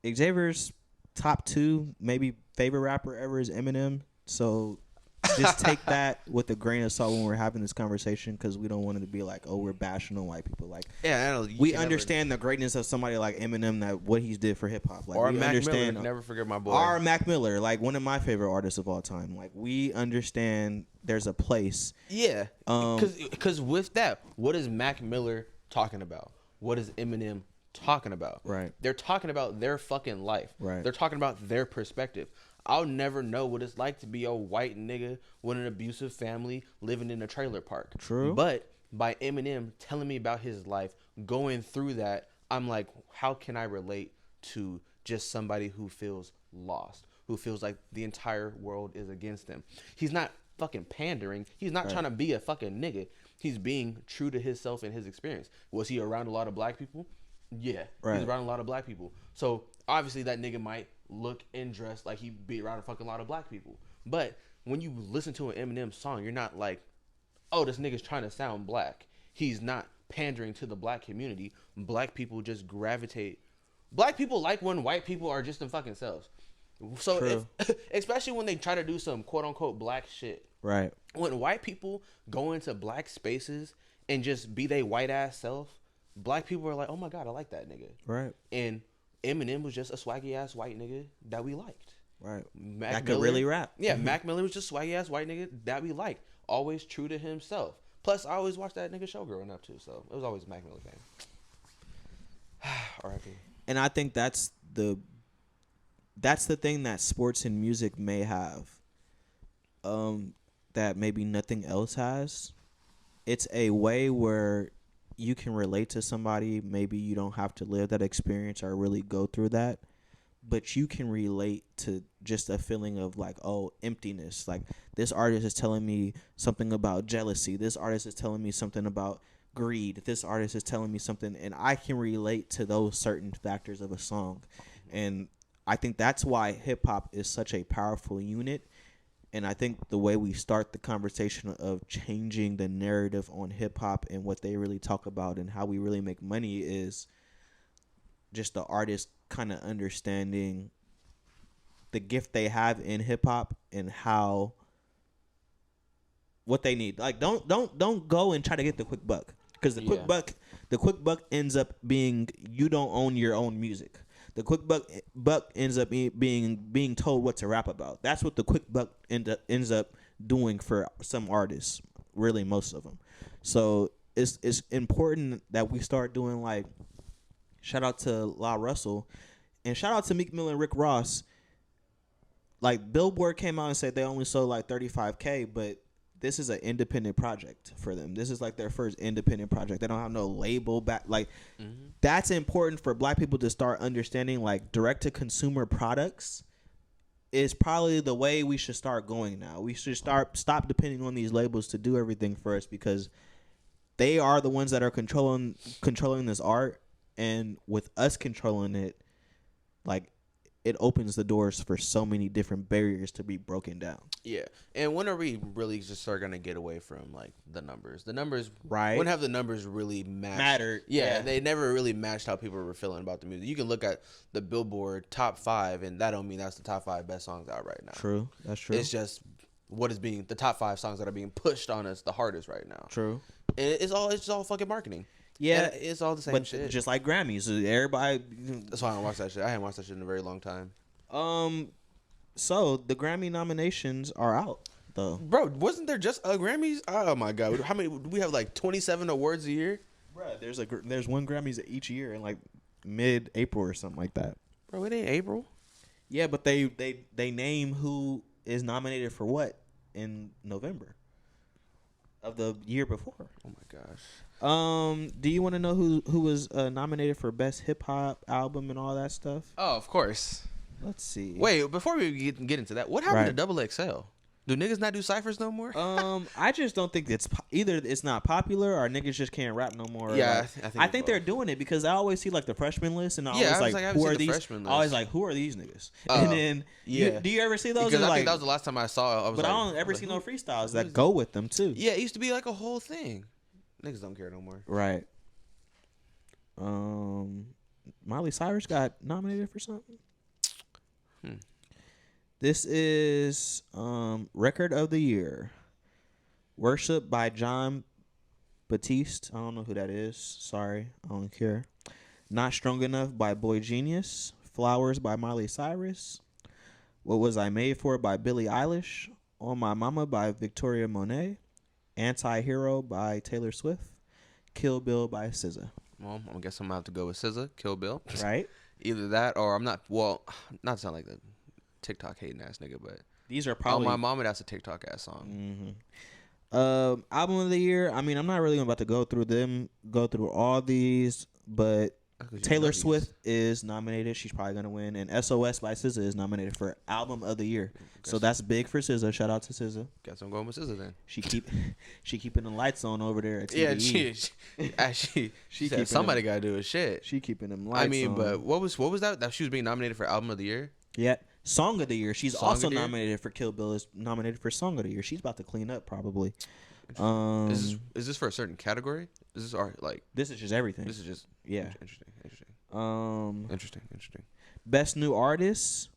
Xavier's top 2 maybe favorite rapper ever is Eminem. So just take that with a grain of salt when we're having this conversation, because we don't want it to be like, oh, we're bashing on white people. Like, yeah, I know, we understand the greatness of somebody like Eminem, that what he's did for hip hop. Like, or we Mac understand. Miller, never forget my boy. Or Mac Miller, like one of my favorite artists of all time. Like, we understand there's a place. Yeah, because with that, what is Mac Miller talking about? What is Eminem talking about? Right. They're talking about their fucking life. Right. They're talking about their perspective. I'll never know what it's like to be a white nigga with an abusive family living in a trailer park. True. But by Eminem telling me about his life, going through that, I'm like, how can I relate to just somebody who feels lost, who feels like the entire world is against them? He's not fucking pandering. He's not trying to be a fucking nigga. He's being true to himself and his experience. Was he around a lot of black people? Yeah. He's around a lot of black people. So obviously that nigga might look and dress like he be around a fucking lot of black people. But when you listen to an Eminem song, you're not like, oh, this nigga's trying to sound black. He's not pandering to the black community. Black people just gravitate. Black people like when white people are just in fucking selves. So especially when they try to do some quote unquote black shit. Right. When white people go into black spaces and just be they white ass self, black people are like, oh my God, I like that nigga. Right. And Eminem was just a swaggy ass white nigga that we liked. Right. Mac Miller, could really rap. Yeah, Mac Miller was just swaggy ass white nigga that we liked. Always true to himself. Plus, I always watched that nigga show growing up too, so it was always a Mac Miller fan. R.I.P. And I think that's the thing that sports and music may have, that maybe nothing else has. It's a way where you can relate to somebody. Maybe you don't have to live that experience or really go through that, but you can relate to just a feeling of like, oh, emptiness. Like, this artist is telling me something about jealousy. This artist is telling me something about greed. This artist is telling me something, and I can relate to those certain factors of a song. And I think that's why hip hop is such a powerful unit. And I think the way we start the conversation of changing the narrative on hip hop and what they really talk about and how we really make money is just the artist kind of understanding the gift they have in hip hop and how what they need. Like, don't go and try to get the quick buck, because the quick buck ends up being, you don't own your own music. The quick buck ends up being told what to rap about. That's what the quick buck ends up doing for some artists, really most of them. So it's important that we start doing, like, shout out to La Russell and shout out to Meek Mill and Rick Ross. Like, Billboard came out and said they only sold like 35K, but this is an independent project for them. This is like their first independent project. They don't have no label back. Like, that's important for black people to start understanding. Like, direct to consumer products is probably the way we should start going now. We should stop depending on these labels to do everything for us, because they are the ones that are controlling this art, and with us controlling it, like, it opens the doors for so many different barriers to be broken down. Yeah, and when are we really just start gonna get away from like the numbers? The numbers, Right. When have the numbers really Mattered, Yeah, yeah. they never really matched how people were feeling about the music. You can look at the Billboard top 5, and that don't mean that's the top 5 best songs out right now. True, that's true. It's just what is being the top 5 songs that are being pushed on us the hardest right now. True. And it's all fucking marketing. Yeah, And it's all the same but shit. just like Grammys, everybody. That's why I don't watch that shit. I haven't watched that shit in a very long time. So the Grammy nominations are out though. Bro, wasn't there just a Grammys? Oh my god, how many? Do we have like 27 awards a year? Bro, there's one Grammys each year in like mid-April or something like that. Bro, it ain't April. Yeah, but they name who is nominated for what in November of the year before. Oh my gosh. Do you want to know who was nominated for best hip hop album and all that stuff? Oh, of course. Let's see. Wait, before we get into that, what happened Right. to Double XL? Do niggas not do ciphers no more? I just don't think it's either it's not popular or niggas just can't rap no more. Yeah, Like, I I think both. they're doing it because I always see like the freshman list and I Yeah, I always was like, like, I haven't who seen are the these? freshman list. I always like, who are these niggas? Oh, And then yeah. do you ever see those? Because And, I like, think that was the last time I saw it. I was but like, I don't ever like, see who- no freestyles who that is go with them too. Yeah, it used to be like a whole thing. Niggas don't care no more. Right. Miley Cyrus got nominated for something. This is Record of the Year. Worship by John Batiste. I don't know who that is. Sorry, I don't care. Not Strong Enough by Boy Genius. Flowers by Miley Cyrus. What Was I Made For by Billie Eilish. On My Mama by Victoria Monet. Anti-Hero by Taylor Swift. Kill Bill by SZA. Well, I guess I'm gonna have to go with SZA, Kill Bill. Right? Either that or I'm not. Well, not to sound like the TikTok hating ass nigga, but These are oh, probably my mama, that's a TikTok ass song. album of the year. I mean, I'm not really about to go through all these, but Taylor Swift is nominated. She's probably gonna win, and SOS by SZA is nominated for album of the year. So that's big for SZA. Shout out to SZA. Guess I'm going with SZA then. She keeping the lights on over there at Yeah, TVE. she keeping said somebody gotta do his shit. She keeping them lights. I mean, on. but what was that? That she was being nominated for album of the year. Yeah, Song of the Year. She's Song also of the Year? nominated for Kill Bill. Is nominated for Song of the Year. She's about to clean up probably. Is this for a certain category? Is this art like? This is just everything. This is just Yeah. Interesting. Best New Artist,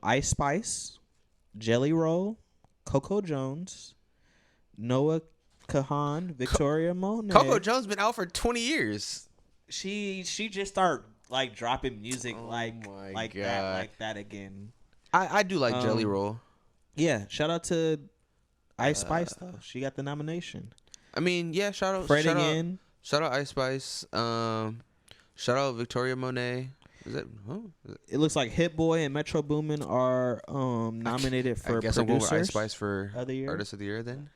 Ice Spice, Jelly Roll, Coco Jones, Noah Kahan, Victoria Monet. Coco Jones been out for 20 years. She just started like dropping music Oh like my that again. I do like Jelly Roll. Yeah, shout out to Ice Spice though. She got the nomination. I mean, yeah. Shout out Fred again. Shout out Ice Spice. Shout out Victoria Monet. Is it? It looks like Hit Boy and Metro Boomin are nominated for I guess I'm going with Ice producers Spice for of the year. Artist of the Year then.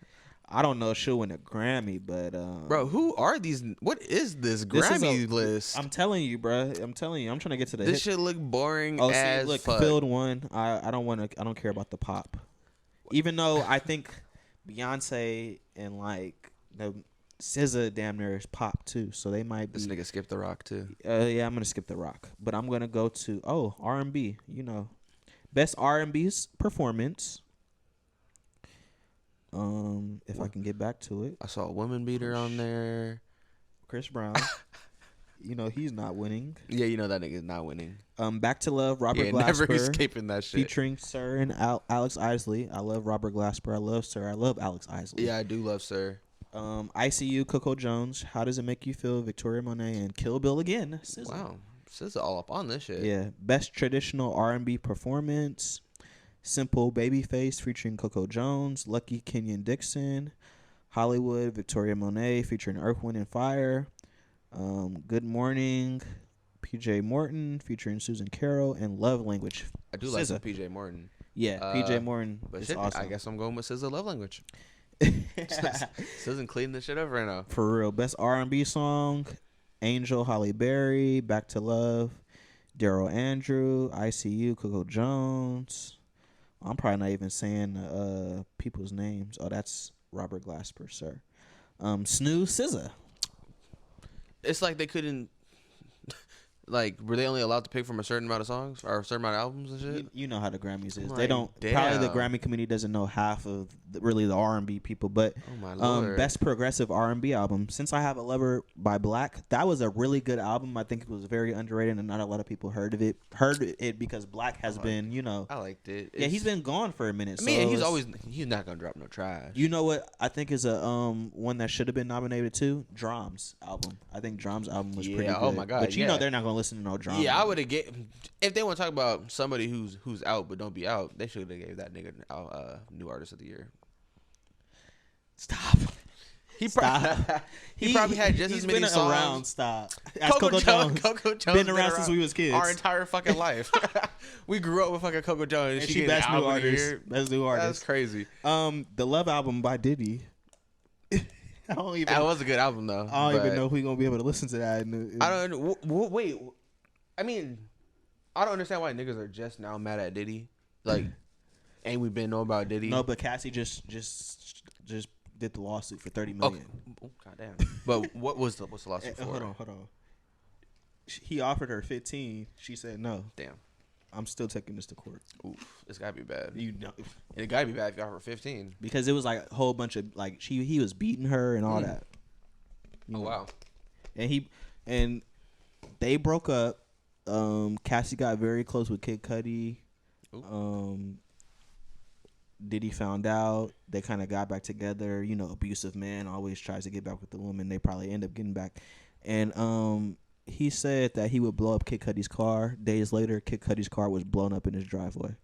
I don't know if she'll win a Grammy, but Bro, who are these? What is this This is Grammy list? I'm telling you, bro. I'm telling you. I'm trying to get to the This hit. shit look boring Oh, as see, look, fuck. Field one. I don't care about the pop. Even though I think Beyonce and like the SZA damn near is pop too, so they might be. This nigga skipped the rock too. Yeah, I'm gonna skip the rock, but I'm gonna go to R&B. You know, best R&B's performance. If I can get back to it, I saw a woman beater on there. Chris Brown. You know he's not winning. Yeah, you know that nigga's not winning. Back to Love, Robert Yeah, Glasper. never escaping that shit. Featuring Sir and Alex Isley. I love Robert Glasper. I love Sir. I love Alex Isley. Yeah, I do love Sir. ICU, Coco Jones. How Does It Make You Feel? Victoria Monet and Kill Bill again. SZA. Wow, SZA all up on this shit. Yeah. Best Traditional R&B Performance. Simple Babyface featuring Coco Jones. Lucky Kenyon Dixon. Hollywood, Victoria Monet featuring Earth, Wind and Fire. Good Morning, PJ Morton featuring Susan Carroll, and Love Language. I do like SZA. some PJ Morton. Yeah, PJ Morton But is shit, awesome. I guess I'm going with SZA Love Language. SZA cleaning this shit up right now. For real. Best R&B song, Angel, Holly Berry, Back to Love, Daryl Andrew, ICU, Coco Jones. I'm probably not even saying people's names. Oh, that's Robert Glasper, sir. Snooze, SZA. It's like they couldn't. Like, were they only allowed to pick from a certain amount of songs or a certain amount of albums and shit? You know how the Grammys is. Like, They don't. damn. Probably the Grammy community doesn't know half of really the R&B people. But Oh my lord. best progressive R&B album. Since I Have a Lover by Black, that was a really good album. I think it was very underrated, and not a lot of people heard of it. Heard it because Black has been, I liked it. yeah, he's been gone for a minute. I mean, so he's not gonna drop no trash. You know what I think is a one that should have been nominated too? Drum's album. I think Drum's album was pretty good. Oh my god. But you know they're not gonna listen to no Drum. Yeah, I would have if they want to talk about somebody who's out but don't be out, they should have gave that nigga new artist of the year. Stop. He probably had just as many been songs. around. Stop. Coco Jones been around since we was kids. Our entire fucking life. We grew up with fucking Coco Jones. And she best new artist. Best new artist. That's crazy. The Love album by Diddy. That was a good album though. I don't even know if we're gonna be able to listen to that. I don't know. Wait. I mean, I don't understand why niggas are just now mad at Diddy. Like, ain't we been know about Diddy? No, but Cassie just did the lawsuit for $30 million. Oh, goddamn. But what's the lawsuit for? Hold on. He offered her 15. She said no. Damn. I'm still taking this to court. Oof, it's gotta be bad. You know, it gotta be bad if you offer 15. Because it was like a whole bunch of like he was beating her and all that. Oh wow. And they broke up. Cassie got very close with Kid Cudi. Diddy found out. They kind of got back together. You know, abusive man always tries to get back with the woman. They probably end up getting back. And he said that he would blow up Kid Cudi's car. Days later, Kid Cudi's car was blown up in his driveway.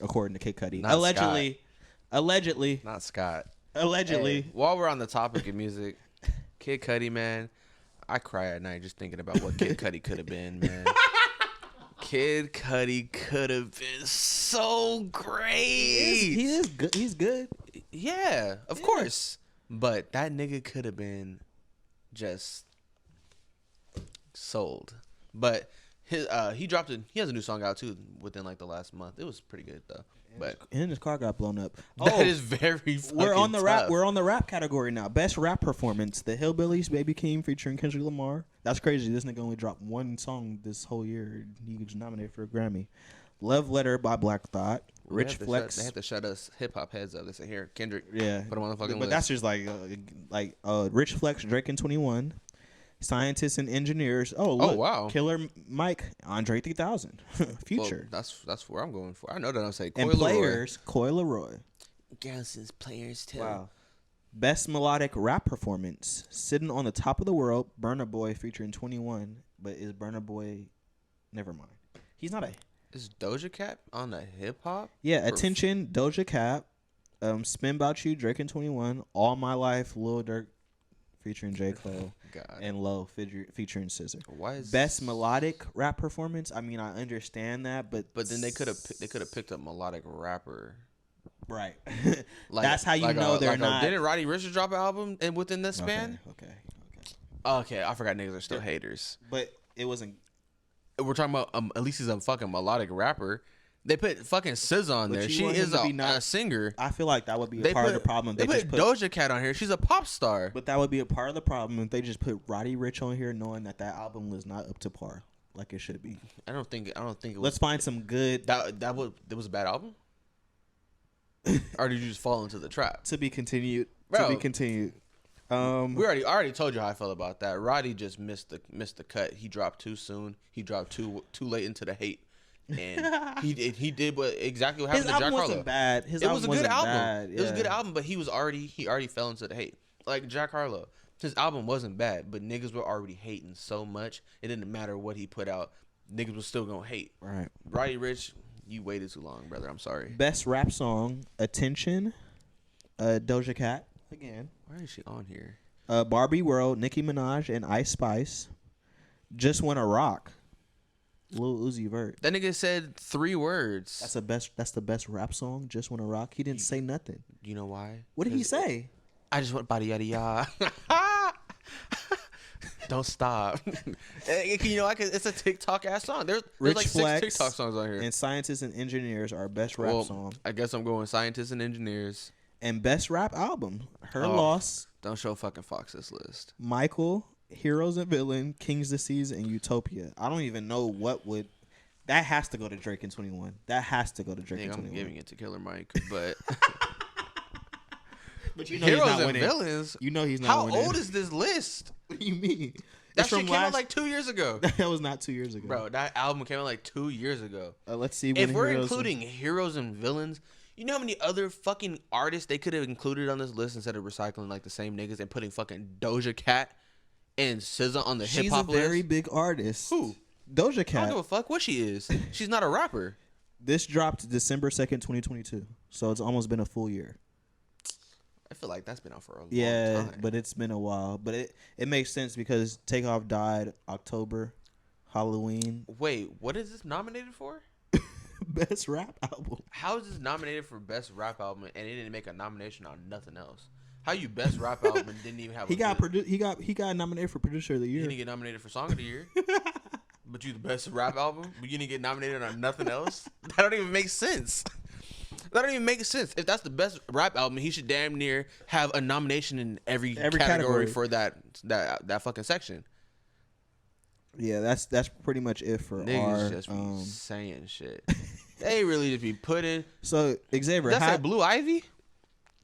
According to Kid Cudi. Not Allegedly. Scott. Allegedly. Not Scott. Allegedly. Hey, while we're on the topic of music, Kid Cudi, man, I cry at night just thinking about what Kid Cudi could have been, man. Kid Cudi could have been so great. He is good. He's good. Yeah, of course. But that nigga could have been just sold. But he has a new song out too within like the last month. It was pretty good though. But and his car got blown up. That is very fucking we're on the tough. rap. We're on the rap category now. Best rap performance: The Hillbillies, Baby King featuring Kendrick Lamar. That's crazy. This nigga only dropped one song this whole year. He was nominated for a Grammy. Love Letter by Black Thought. Rich Flex. They have to shut us hip hop heads up. They say here, Kendrick. Yeah, put him on the fucking but list. that's just like Rich Flex, Drake and 21. Scientists and Engineers. Oh, look. Oh, wow. Killer Mike, Andre 3000. Future. Well, that's where I'm going for. I know that I'm saying And Players, Coy Leroy. Ganson's Players too. Wow. Best melodic rap performance: Sitting on the Top of the World, Burna Boy featuring 21. But is Burna Boy? Never mind. He's not a. Is Doja Cat on the hip hop? Yeah, Attention, Doja Cat. Spin About You, Drake and 21. All My Life, Lil Durk featuring J. Cole. God. And Low featuring Scissor. Why is Best melodic rap performance? I mean, I understand that, but then they could have picked a melodic rapper. Right. Like, that's how you know they're not. Didn't Roddy Ricch drop an album and within this span? Okay. I forgot niggas are still haters. But it wasn't. We're talking about at least he's a fucking melodic rapper. They put fucking SZA on there. She is a singer. I feel like that would be a part of the problem. They put Doja Cat on here. She's a pop star. But that would be a part of the problem if they just put Roddy Ricch on here, knowing that album was not up to par like it should be. I don't think. It was, Let's find some good. That was a bad album. Or did you just fall into the trap? To be continued. Bro. To be continued. I already told you how I felt about that. Roddy just missed the cut. He dropped too soon. He dropped too late into the hate. And he did exactly what happened to Jack Harlow. Wasn't bad. It was a good album. It was a good album, but he already fell into the hate. Like Jack Harlow, his album wasn't bad, but niggas were already hating so much. It didn't matter what he put out. Niggas was still gonna hate. Right. Roddy Ricch, you waited too long, brother. I'm sorry. Best rap song: Attention, Doja Cat again. Why is she on here? Barbie World, Nicki Minaj and Ice Spice. Just Wanna Rock. Lil Uzi Vert. That nigga said 3 words. That's the best rap song. Just Wanna Rock. He didn't say nothing. You know why? What did he say? I just want body yada yada. Don't stop. It's a TikTok ass song. There's Rich like Flex 6 TikTok songs on here. And Scientists and Engineers are best rap song. I guess I'm going Scientists and Engineers. And best rap album: Her Loss. Don't show fucking Fox this list. Michael, Heroes and Villain, Kings Disease, and Utopia. I don't even know what would. That has to go to Drake and 21. That has to go to Drake and 21. I'm giving it to Killer Mike, but. But you know Heroes he's not and winning. Villains. You know he's not How winning. old is this list? What do you mean? That It's shit from came out last- like 2 years ago. That was not 2 years ago. Bro, that album came out like 2 years ago. Let's see. If when we're Heroes including heroes and villains, you know how many other fucking artists they could have included on this list instead of recycling like the same niggas and putting fucking Doja Cat and SZA on the hip She's a hop list? very big artist. Who? Doja I don't Cat. give a fuck what she is. She's not a rapper. This dropped December 2nd, 2022. So it's almost been a full year. I feel like that's been out for a long Yeah, time. but it's been a while. But it makes sense because Takeoff died October, Halloween. Wait, what is this nominated for? Best rap album. How is this nominated for best rap album and it didn't make a nomination on nothing else? How you best rap album and didn't even have He got nominated for producer of the You year. didn't get nominated for song of the year. But you the best rap album, but you didn't get nominated on nothing else? That don't even make sense. That don't even make sense. If that's the best rap album, he should damn near have a nomination in every category for that fucking section. Yeah, that's pretty much it for Niggas our just be saying shit. They really just be putting. So Xavier, That's that Blue Ivy?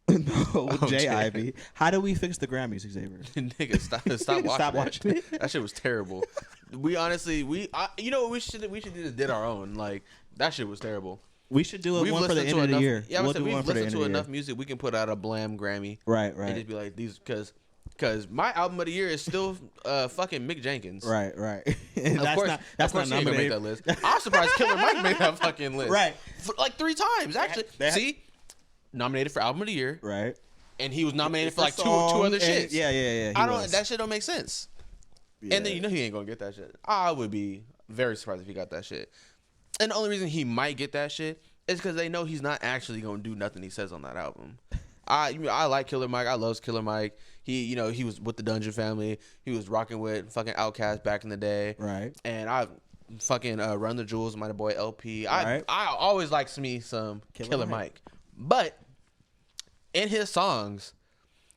no, I'm Jay kidding. Ivy. How do we fix the Grammys, Xavier? Nigga, stop watching. Stop that. watching it. That shit was terrible. We honestly, you know what we should did our own. Like that shit was terrible. We should do We've one for the listened end to of the enough. year. Yeah, we'll we've do one for the listened end to of the enough year. music. We can put out a Blam Grammy. Right. And just be like these because my album of the year is still fucking Mick Jenkins. Right. And Of course, that's not he ain't gonna make nominated. that list. I'm surprised Killer Mike made that fucking list. Right. For like 3 times actually. They- See, nominated for album of the year, Right. and he was nominated for like two song other and- shits. Yeah. That shit don't make sense. Yeah. And then you know he ain't gonna get that shit. I would be very surprised if he got that shit. And the only reason he might get that shit is because they know he's not actually gonna do nothing he says on that album. I like Killer Mike. I love Killer Mike. He was with the Dungeon Family. He was rocking with fucking Outkast back in the day. Right. And I fucking Run the Jewels, my boy LP. Right. I always likes me some Killer Mike. Mike. But in his songs,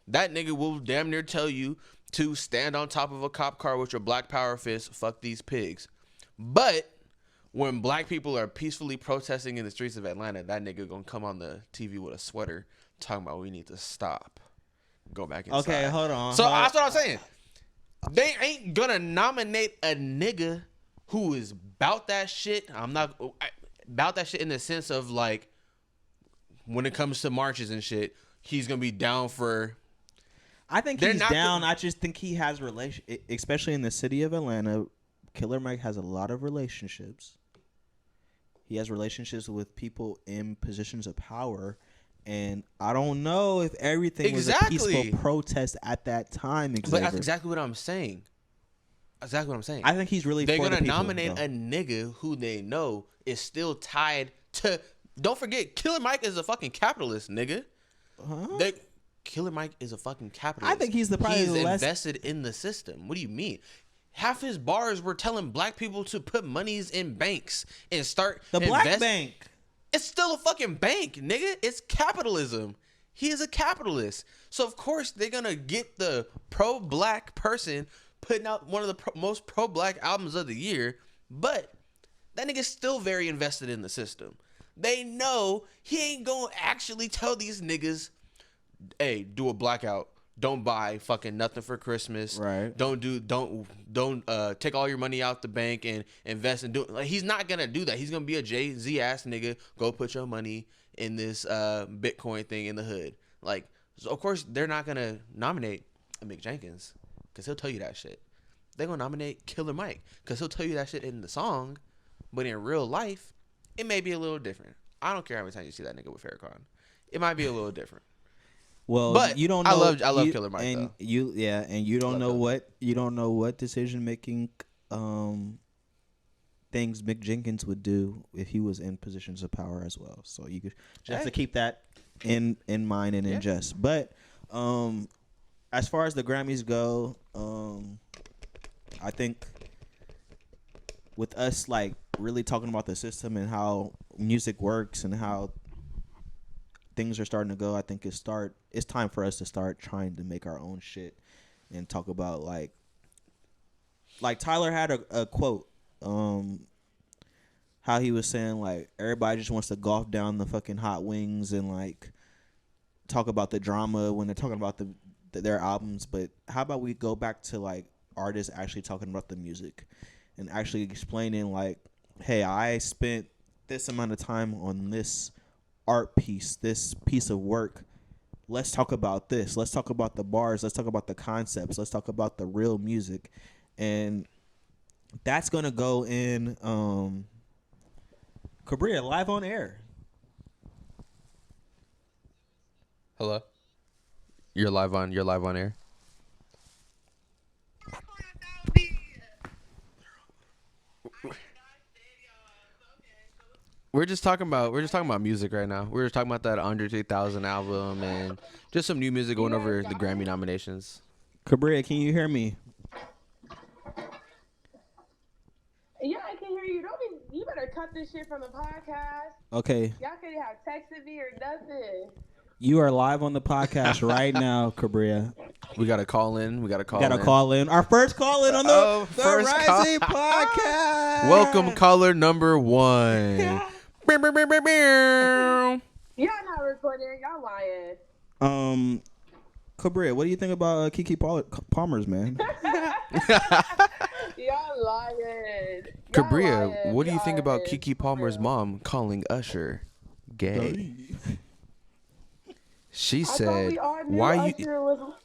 that nigga will damn near tell you to stand on top of a cop car with your black power fist, fuck these pigs. But when black people are peacefully protesting in the streets of Atlanta, that nigga gonna come on the TV with a sweater talking about we need to stop. Go back inside. Okay, hold on. So that's what I'm saying. They ain't gonna nominate a nigga who is about that shit. I'm not about that shit in the sense of like when it comes to marches and shit, he's gonna be down for. I think They're he's not down. gonna- I just think he has especially in the city of Atlanta. Killer Mike has a lot of relationships. He has relationships with people in positions of power. And I don't know if everything was a peaceful protest at that time. But that's exactly what I'm saying. Exactly what I'm saying. I think he's really. They're for gonna the people, nominate though. a nigga who they know is still tied to. Don't forget, Killer Mike is a fucking capitalist, nigga. Huh? Killer Mike is a fucking capitalist. I think he's probably he's the less invested in the system. What do you mean? Half his bars were telling black people to put monies in banks and start the Black Bank. It's still a fucking bank, nigga. It's capitalism. He is a capitalist. So, of course, they're going to get the pro-black person putting out one of the most pro-black albums of the year. But that nigga's still very invested in the system. They know he ain't going to actually tell these niggas, hey, do a blackout. Don't buy fucking nothing for Christmas. Right. Don't take all your money out the bank and invest in like he's not gonna do that. He's gonna be a Jay-Z ass nigga. Go put your money in this Bitcoin thing in the hood. Like, so of course they're not gonna nominate Mick Jenkins because he'll tell you that shit. They're gonna nominate Killer Mike because he'll tell you that shit in the song, but in real life, it may be a little different. I don't care how many times you see that nigga with Farrakhan. It might be a little different. Well, but you don't know. I love Killer Mike and though. You don't know what decision making things Mick Jenkins would do if he was in positions of power as well. So you could just have to keep that in mind and in jest. But as far as the Grammys go, I think with us like really talking about the system and how music works and how things are starting to go, I think it's time for us to start trying to make our own shit and talk about like like Tyler had a quote, how he was saying like everybody just wants to golf down the fucking hot wings and like talk about the drama when they're talking about their albums, but how about we go back to like artists actually talking about the music and actually explaining like, hey, I spent this amount of time on this art piece, this piece of work. Let's talk about this. Let's talk about the bars. Let's talk about the concepts. Let's talk about the real music. And that's going to go in Cabria live on air. Hello? You're live on air? We're just talking about music right now. We're just talking about that Andre 3000 album and just some new music going over the Grammy nominations. Cabria, can you hear me? Yeah, I can hear you. You better cut this shit from the podcast. Okay. Y'all could have texted me or nothing. You are live on the podcast right now, Cabria. We got to call in. Call in. Our first call in on the Rising podcast. Welcome, caller number 1. Y'all not recording. Y'all lying. Cabria, what do you think about Keke Palmer's, man? Y'all lying. Cabria, what do you think about Keke Palmer's mom calling Usher gay? She said, "Why you?"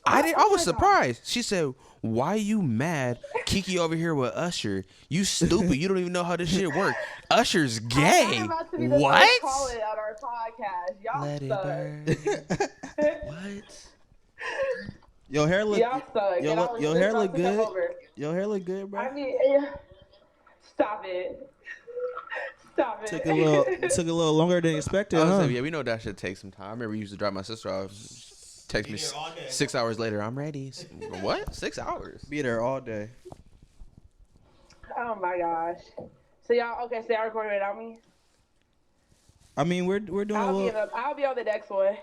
I was surprised. She said, "Why you mad? Keke over here with Usher. You stupid. You don't even know how this shit works. Usher's gay. What? Call it on our podcast. Y'all Let it burn. What? Your hair look. Y'all suck. Your hair look good. Your hair look good, bro. I mean, stop it. Stop it. Took a little longer than expected, huh? Yeah, we know that should take some time. I remember you used to drop my sister off. Text me 6 hours later. I'm ready. What? 6 hours? Be there all day. Oh my gosh. So y'all recording without me? I mean, we're doing I'll be on the next one.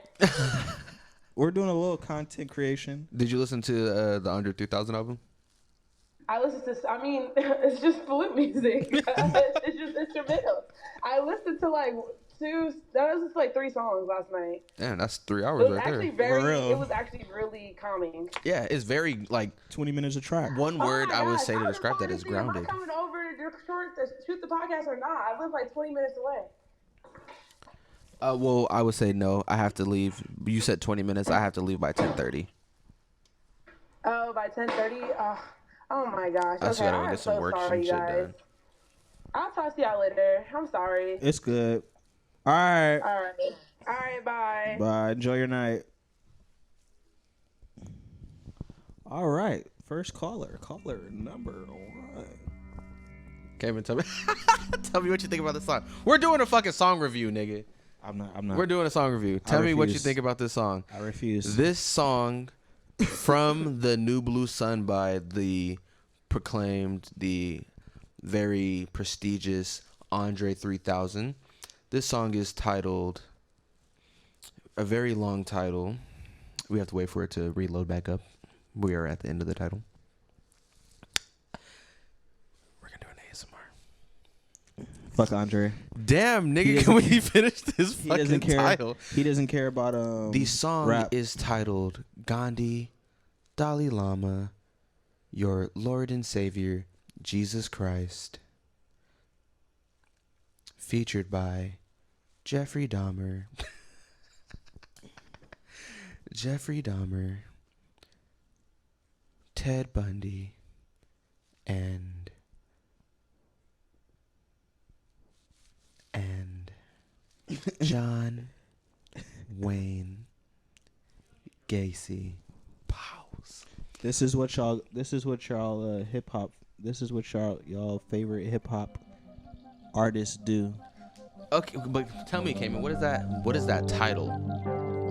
We're doing a little content creation. Did you listen to the Andre 3000 album? I listen to. I mean, it's just flute music. It's just instrumental. I listened to like 3 songs last night. Damn, that's 3 hours right there. It was actually really calming. Yeah, it's very like 20 minutes a track. One word I would say to describe that is grounded. Am I coming over to shoot the podcast or not? I live like 20 minutes away. Well, I would say no. I have to leave. You said 20 minutes. I have to leave by 10:30. Oh, by 10:30. Oh my gosh. I still gotta get some work and shit done. I'll talk to y'all later. I'm sorry. It's good. All right. Bye. Bye. Enjoy your night. All right. First caller number 1. Kevin, tell me what you think about this song. We're doing a fucking song review, nigga. I'm not. We're doing a song review. Tell me what you think about this song. I refuse. This song from the New Blue Sun by the very prestigious Andre 3000. This song is titled, a very long title. We have to wait for it to reload back up. We are at the end of the title. We're going to do an ASMR. Fuck Andre. Damn, nigga, can we finish this fucking title? He doesn't care about The song rap. is titled Gandhi, Dalai Lama, Your Lord and Savior, Jesus Christ. Featured by Jeffrey Dahmer. Ted Bundy, and John Wayne Gacy. Pause. This is what y'all hip hop. This is what y'all favorite hip hop artists do. Okay, but tell me, Cayman, what is that title?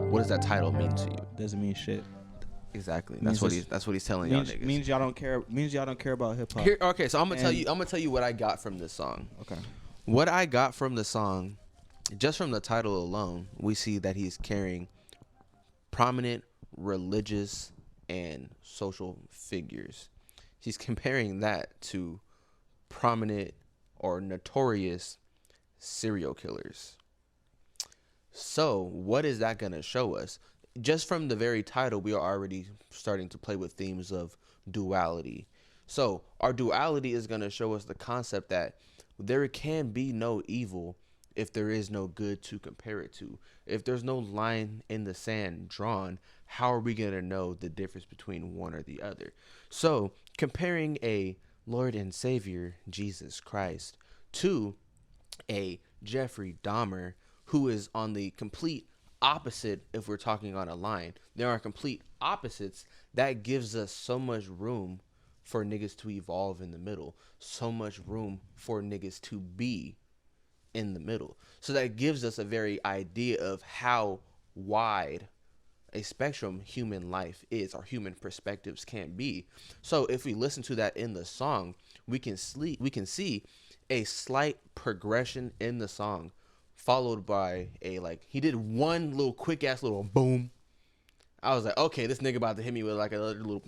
What does that title mean to you? Doesn't mean shit. Exactly. That's what he's telling y'all niggas. Means y'all don't care. Means y'all don't care about hip hop. Okay, so I'm gonna tell you what I got from this song. Okay. What I got from the song, just from the title alone, we see that he's carrying prominent religious and social figures. He's comparing that to prominent or notorious serial killers. So what is that going to show us? Just from the very title, we are already starting to play with themes of duality. So our duality is going to show us the concept that there can be no evil if there is no good to compare it to. If there's no line in the sand drawn, how are we going to know the difference between one or the other? So comparing a Lord and Savior, Jesus Christ, to a Jeffrey Dahmer, who is on the complete opposite. If we're talking on a line, there are complete opposites. That gives us so much room for niggas to evolve in the middle, so much room for niggas to be in the middle. So that gives us a very idea of how wide a spectrum human life is, or human perspectives can be. So if we listen to that in the song, we can see a slight progression in the song, followed by a, like, he did one little quick ass little boom. I was like, okay, this nigga about to hit me with like a little.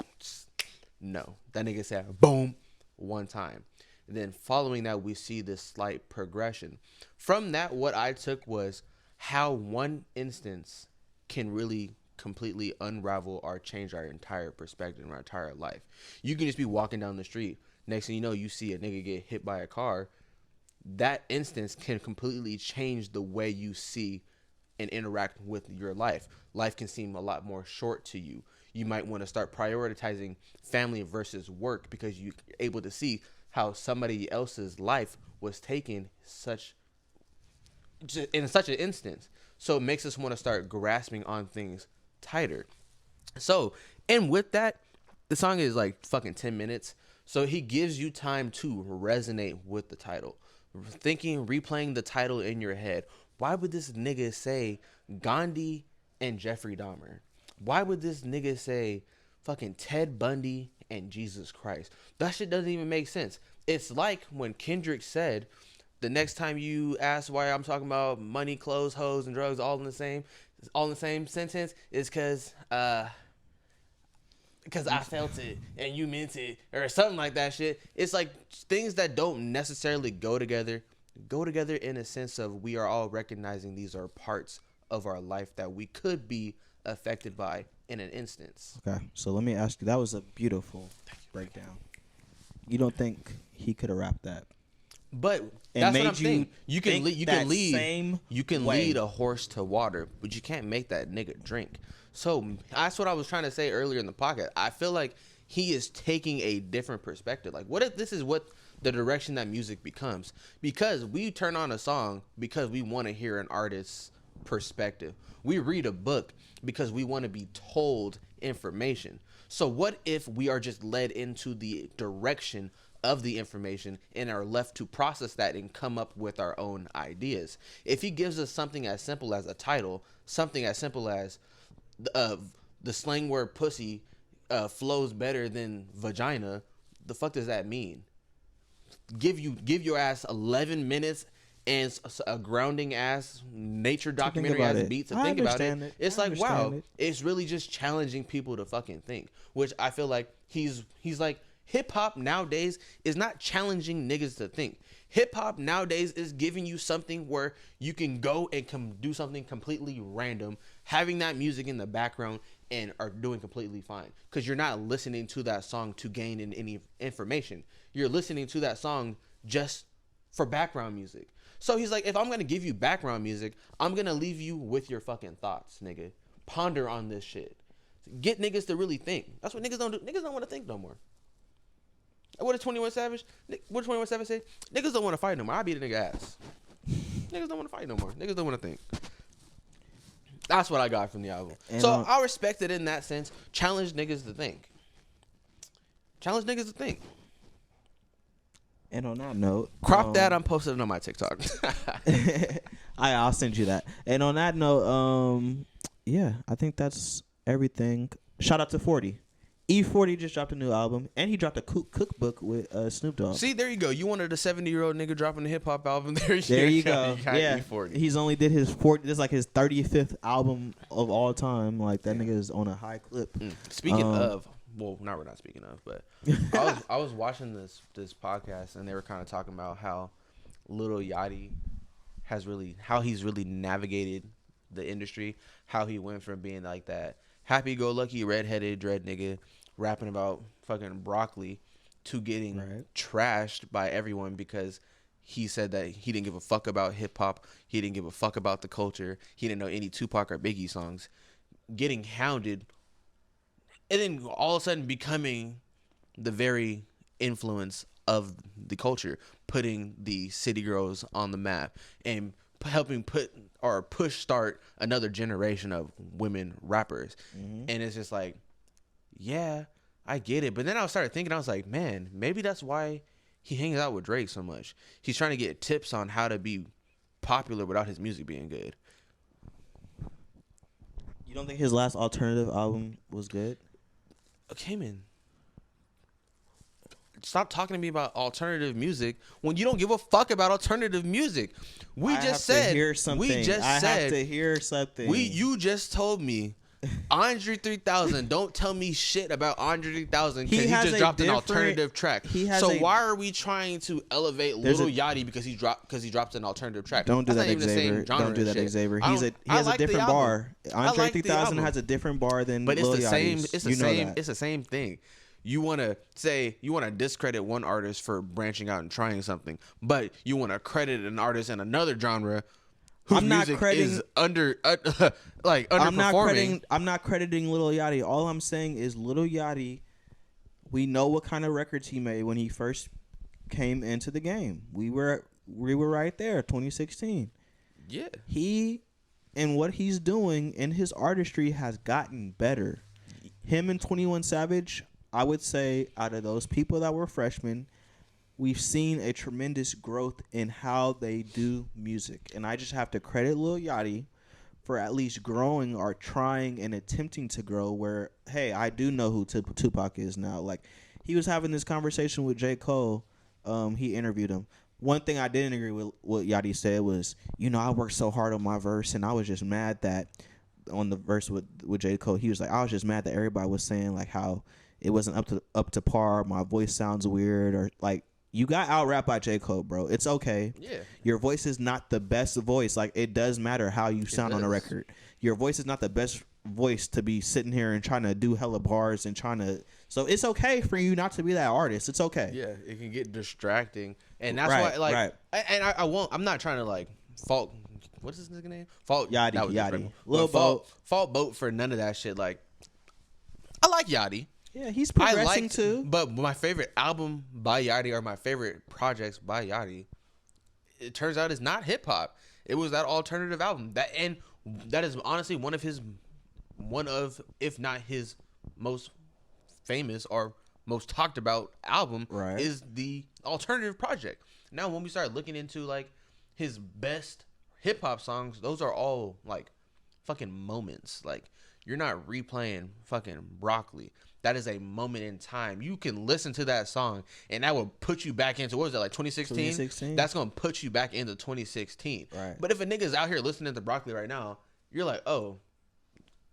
No, that nigga said boom one time. And then following that, we see this slight progression. From that, what I took was how one instance can really completely unravel or change our entire perspective, our entire life. You can just be walking down the street. Next thing you know, you see a nigga get hit by a car. That instance can completely change the way you see and interact with your life. Life can seem a lot more short to you. You might want to start prioritizing family versus work because you're able to see how somebody else's life was taken in such an instance. So it makes us want to start grasping on things tighter. So, and with that, the song is like fucking 10 minutes. So he gives you time to resonate with the title. Replaying the title in your head. Why would this nigga say Gandhi and Jeffrey Dahmer? Why would this nigga say fucking Ted Bundy and Jesus Christ? That shit doesn't even make sense. It's like when Kendrick said, the next time you ask why I'm talking about money, clothes, hoes, and drugs all in the same sentence, is because I felt it and you meant it, or something like that shit. It's like things that don't necessarily go together in a sense of we are all recognizing these are parts of our life that we could be affected by in an instance. Okay, so let me ask you, that was a beautiful breakdown. You don't think he could have rapped that? But that's what I'm saying. You can lead a horse to water, but you can't make that nigga drink. So that's what I was trying to say earlier in the podcast. I feel like he is taking a different perspective. Like, what if this is what the direction that music becomes? Because we turn on a song because we want to hear an artist's perspective. We read a book because we want to be told information. So what if we are just led into the direction of the information and are left to process that and come up with our own ideas? If he gives us something as simple as a title, something as simple as the slang word pussy flows better than vagina, the fuck does that mean? Give your ass 11 minutes and a grounding ass nature documentary ass beat to think about it. It's like, wow, it's really just challenging people to fucking think, which I feel like he's like, hip hop nowadays is not challenging niggas to think. Hip hop nowadays is giving you something where you can go and do something completely random, having that music in the background, and are doing completely fine. Because you're not listening to that song to gain any information. You're listening to that song just for background music. So he's like, if I'm going to give you background music, I'm going to leave you with your fucking thoughts, nigga. Ponder on this shit. Get niggas to really think. That's what niggas don't do. Niggas don't want to think no more. What did 21 Savage? What did 21 Savage say? Niggas don't want to fight no more. I beat a nigga ass. Niggas don't want to fight no more. Niggas don't want to think. That's what I got from the album. And so I respect it in that sense. Challenge niggas to think. Challenge niggas to think. And on that note, crop that. I'm posting it on my TikTok. I'll send you that. And on that note, yeah, I think that's everything. Shout out to 40. E40 just dropped a new album, and he dropped a cookbook with Snoop Dogg. See, there you go. You wanted a 70-year-old nigga dropping a hip hop album. There you go. Yeah, E40. He's only did his 40. This is like his 35th album of all time. Like that nigga is on a high clip. Speaking of well, not we're not speaking of, but I was watching this podcast and they were kind of talking about how Lil Yachty how he's really navigated the industry, how he went from being like that happy-go-lucky redheaded dread nigga rapping about fucking broccoli to getting trashed by everyone because he said that he didn't give a fuck about hip-hop, he didn't give a fuck about the culture, he didn't know any Tupac or Biggie songs, getting hounded, and then all of a sudden becoming the very influence of the culture, putting the city girls on the map and helping push start another generation of women rappers. And it's just like, yeah, I get it. But then I started thinking, I was like, man, maybe that's why he hangs out with Drake so much. He's trying to get tips on how to be popular without his music being good. You don't think his last alternative album was good? Cayman, stop talking to me about alternative music when you don't give a fuck about alternative music. I have to hear something. You just told me Andre 3000. Don't tell me shit about Andre 3000 because he just dropped an alternative track. So why are we trying to elevate Lil Yachty because he dropped an alternative track? Don't do that, Xavier. Don't do that, Xavier. He has a different bar. Andre 3000 has a different bar than Lil Yachty's. But it's the same. It's the same thing. You want to discredit one artist for branching out and trying something, but you want to credit an artist in another genre whose music is underperforming. I'm not crediting Lil Yachty. All I'm saying is Lil Yachty, we know what kind of records he made when he first came into the game. We were right there, 2016. Yeah. He and what he's doing in his artistry has gotten better. Him and 21 Savage, I would say, out of those people that were freshmen, we've seen a tremendous growth in how they do music. And I just have to credit Lil Yachty for at least growing or trying and attempting to grow where, hey, I do know who Tupac is now. Like, he was having this conversation with J. Cole. He interviewed him. One thing I didn't agree with what Yachty said was, I worked so hard on my verse, and I was just mad that on the verse with J. Cole, he was like, I was just mad that everybody was saying, like, how it wasn't up to par. My voice sounds weird, or like, you got out rap by J. Cole, bro. It's okay. Yeah. Your voice is not the best voice. Like, it does matter how you sound on a record. Your voice is not the best voice to be sitting here and trying to do hella bars and trying to. So it's okay for you not to be that artist. It's okay. Yeah, it can get distracting, and that's why, like, and I won't. I'm not trying to like fault. What's his nigga name? Fault Yachty. Lil Boat. Fault Boat for none of that shit. Like, I like Yachty. Yeah, he's progressing too. But my favorite album by Yachty or my favorite projects by Yachty, it turns out is not hip hop. It was that alternative album. That is honestly one of, if not his most famous or most talked about album, is the alternative project. Now, when we start looking into like his best hip hop songs, those are all like fucking moments. Like, you're not replaying fucking Broccoli. That is a moment in time. You can listen to that song, and that will put you back into, what was that, like 2016? 2016. That's going to put you back into 2016. Right. But if a nigga's out here listening to Broccoli right now, you're like, oh,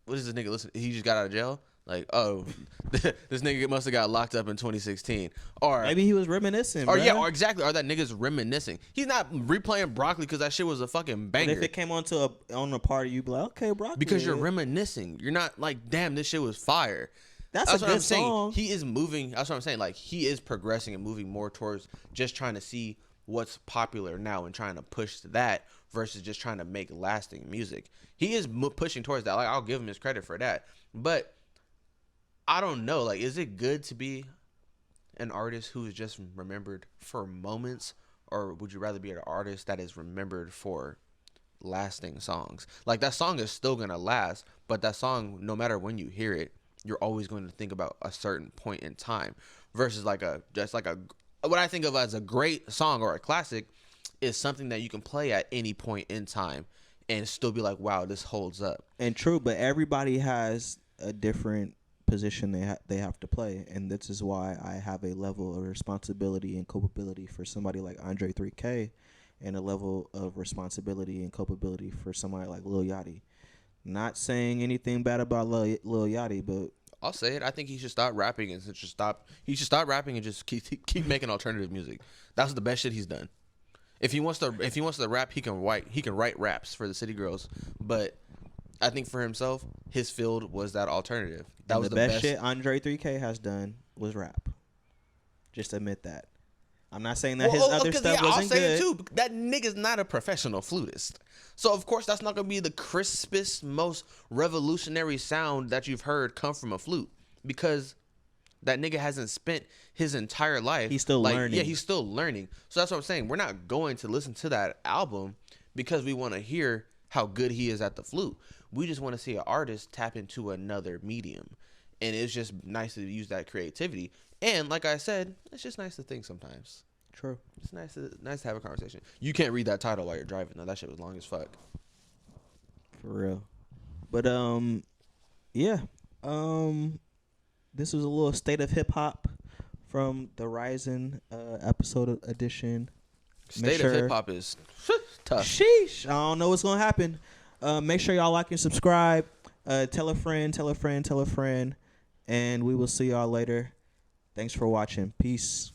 what is this nigga listening? He just got out of jail? Like, oh, this nigga must have got locked up in 2016. Or maybe he was reminiscing. Or, yeah, or exactly. Or that nigga's reminiscing. He's not replaying Broccoli because that shit was a fucking banger. But if it came on a party, you'd be like, okay, Broccoli. Because you're reminiscing. You're not like, damn, this shit was fire. That's a what I'm good song. Saying. He is moving. That's what I'm saying. Like, he is progressing and moving more towards just trying to see what's popular now and trying to push that versus just trying to make lasting music. He is pushing towards that. Like, I'll give him his credit for that. But I don't know. Like, is it good to be an artist who is just remembered for moments, or would you rather be an artist that is remembered for lasting songs? Like, that song is still gonna last, but that song, no matter when you hear it, you're always going to think about a certain point in time versus what I think of as a great song or a classic is something that you can play at any point in time and still be like, wow, this holds up. And true, but everybody has a different position they have to play, and this is why I have a level of responsibility and culpability for somebody like Andre 3K and a level of responsibility and culpability for somebody like Lil Yachty. Not saying anything bad about Lil Yachty, but I'll say it. I think he should stop rapping and He should stop rapping and just keep making alternative music. That's the best shit he's done. If he wants to rap, he can write raps for the City Girls. But I think for himself, his field was that alternative. That was the best shit Andre 3K has done was rap. Just admit that. I'm not saying that his other stuff wasn't I'll say good. it too. That nigga's not a professional flutist. So, of course, that's not going to be the crispest, most revolutionary sound that you've heard come from a flute. Because that nigga hasn't spent his entire life. He's still learning. Yeah, he's still learning. So that's what I'm saying. We're not going to listen to that album because we want to hear how good he is at the flute. We just want to see an artist tap into another medium. And it's just nice to use that creativity. And like I said, it's just nice to think sometimes. True. It's nice to have a conversation. You can't read that title while you're driving. Though. That shit was long as fuck. For real. But yeah. This was a little state of hip hop from the Rising episode edition. State of hip hop is tough. Sheesh. I don't know what's gonna happen. Make sure y'all like and subscribe. Tell a friend, tell a friend, tell a friend. And we will see y'all later. Thanks for watching. Peace.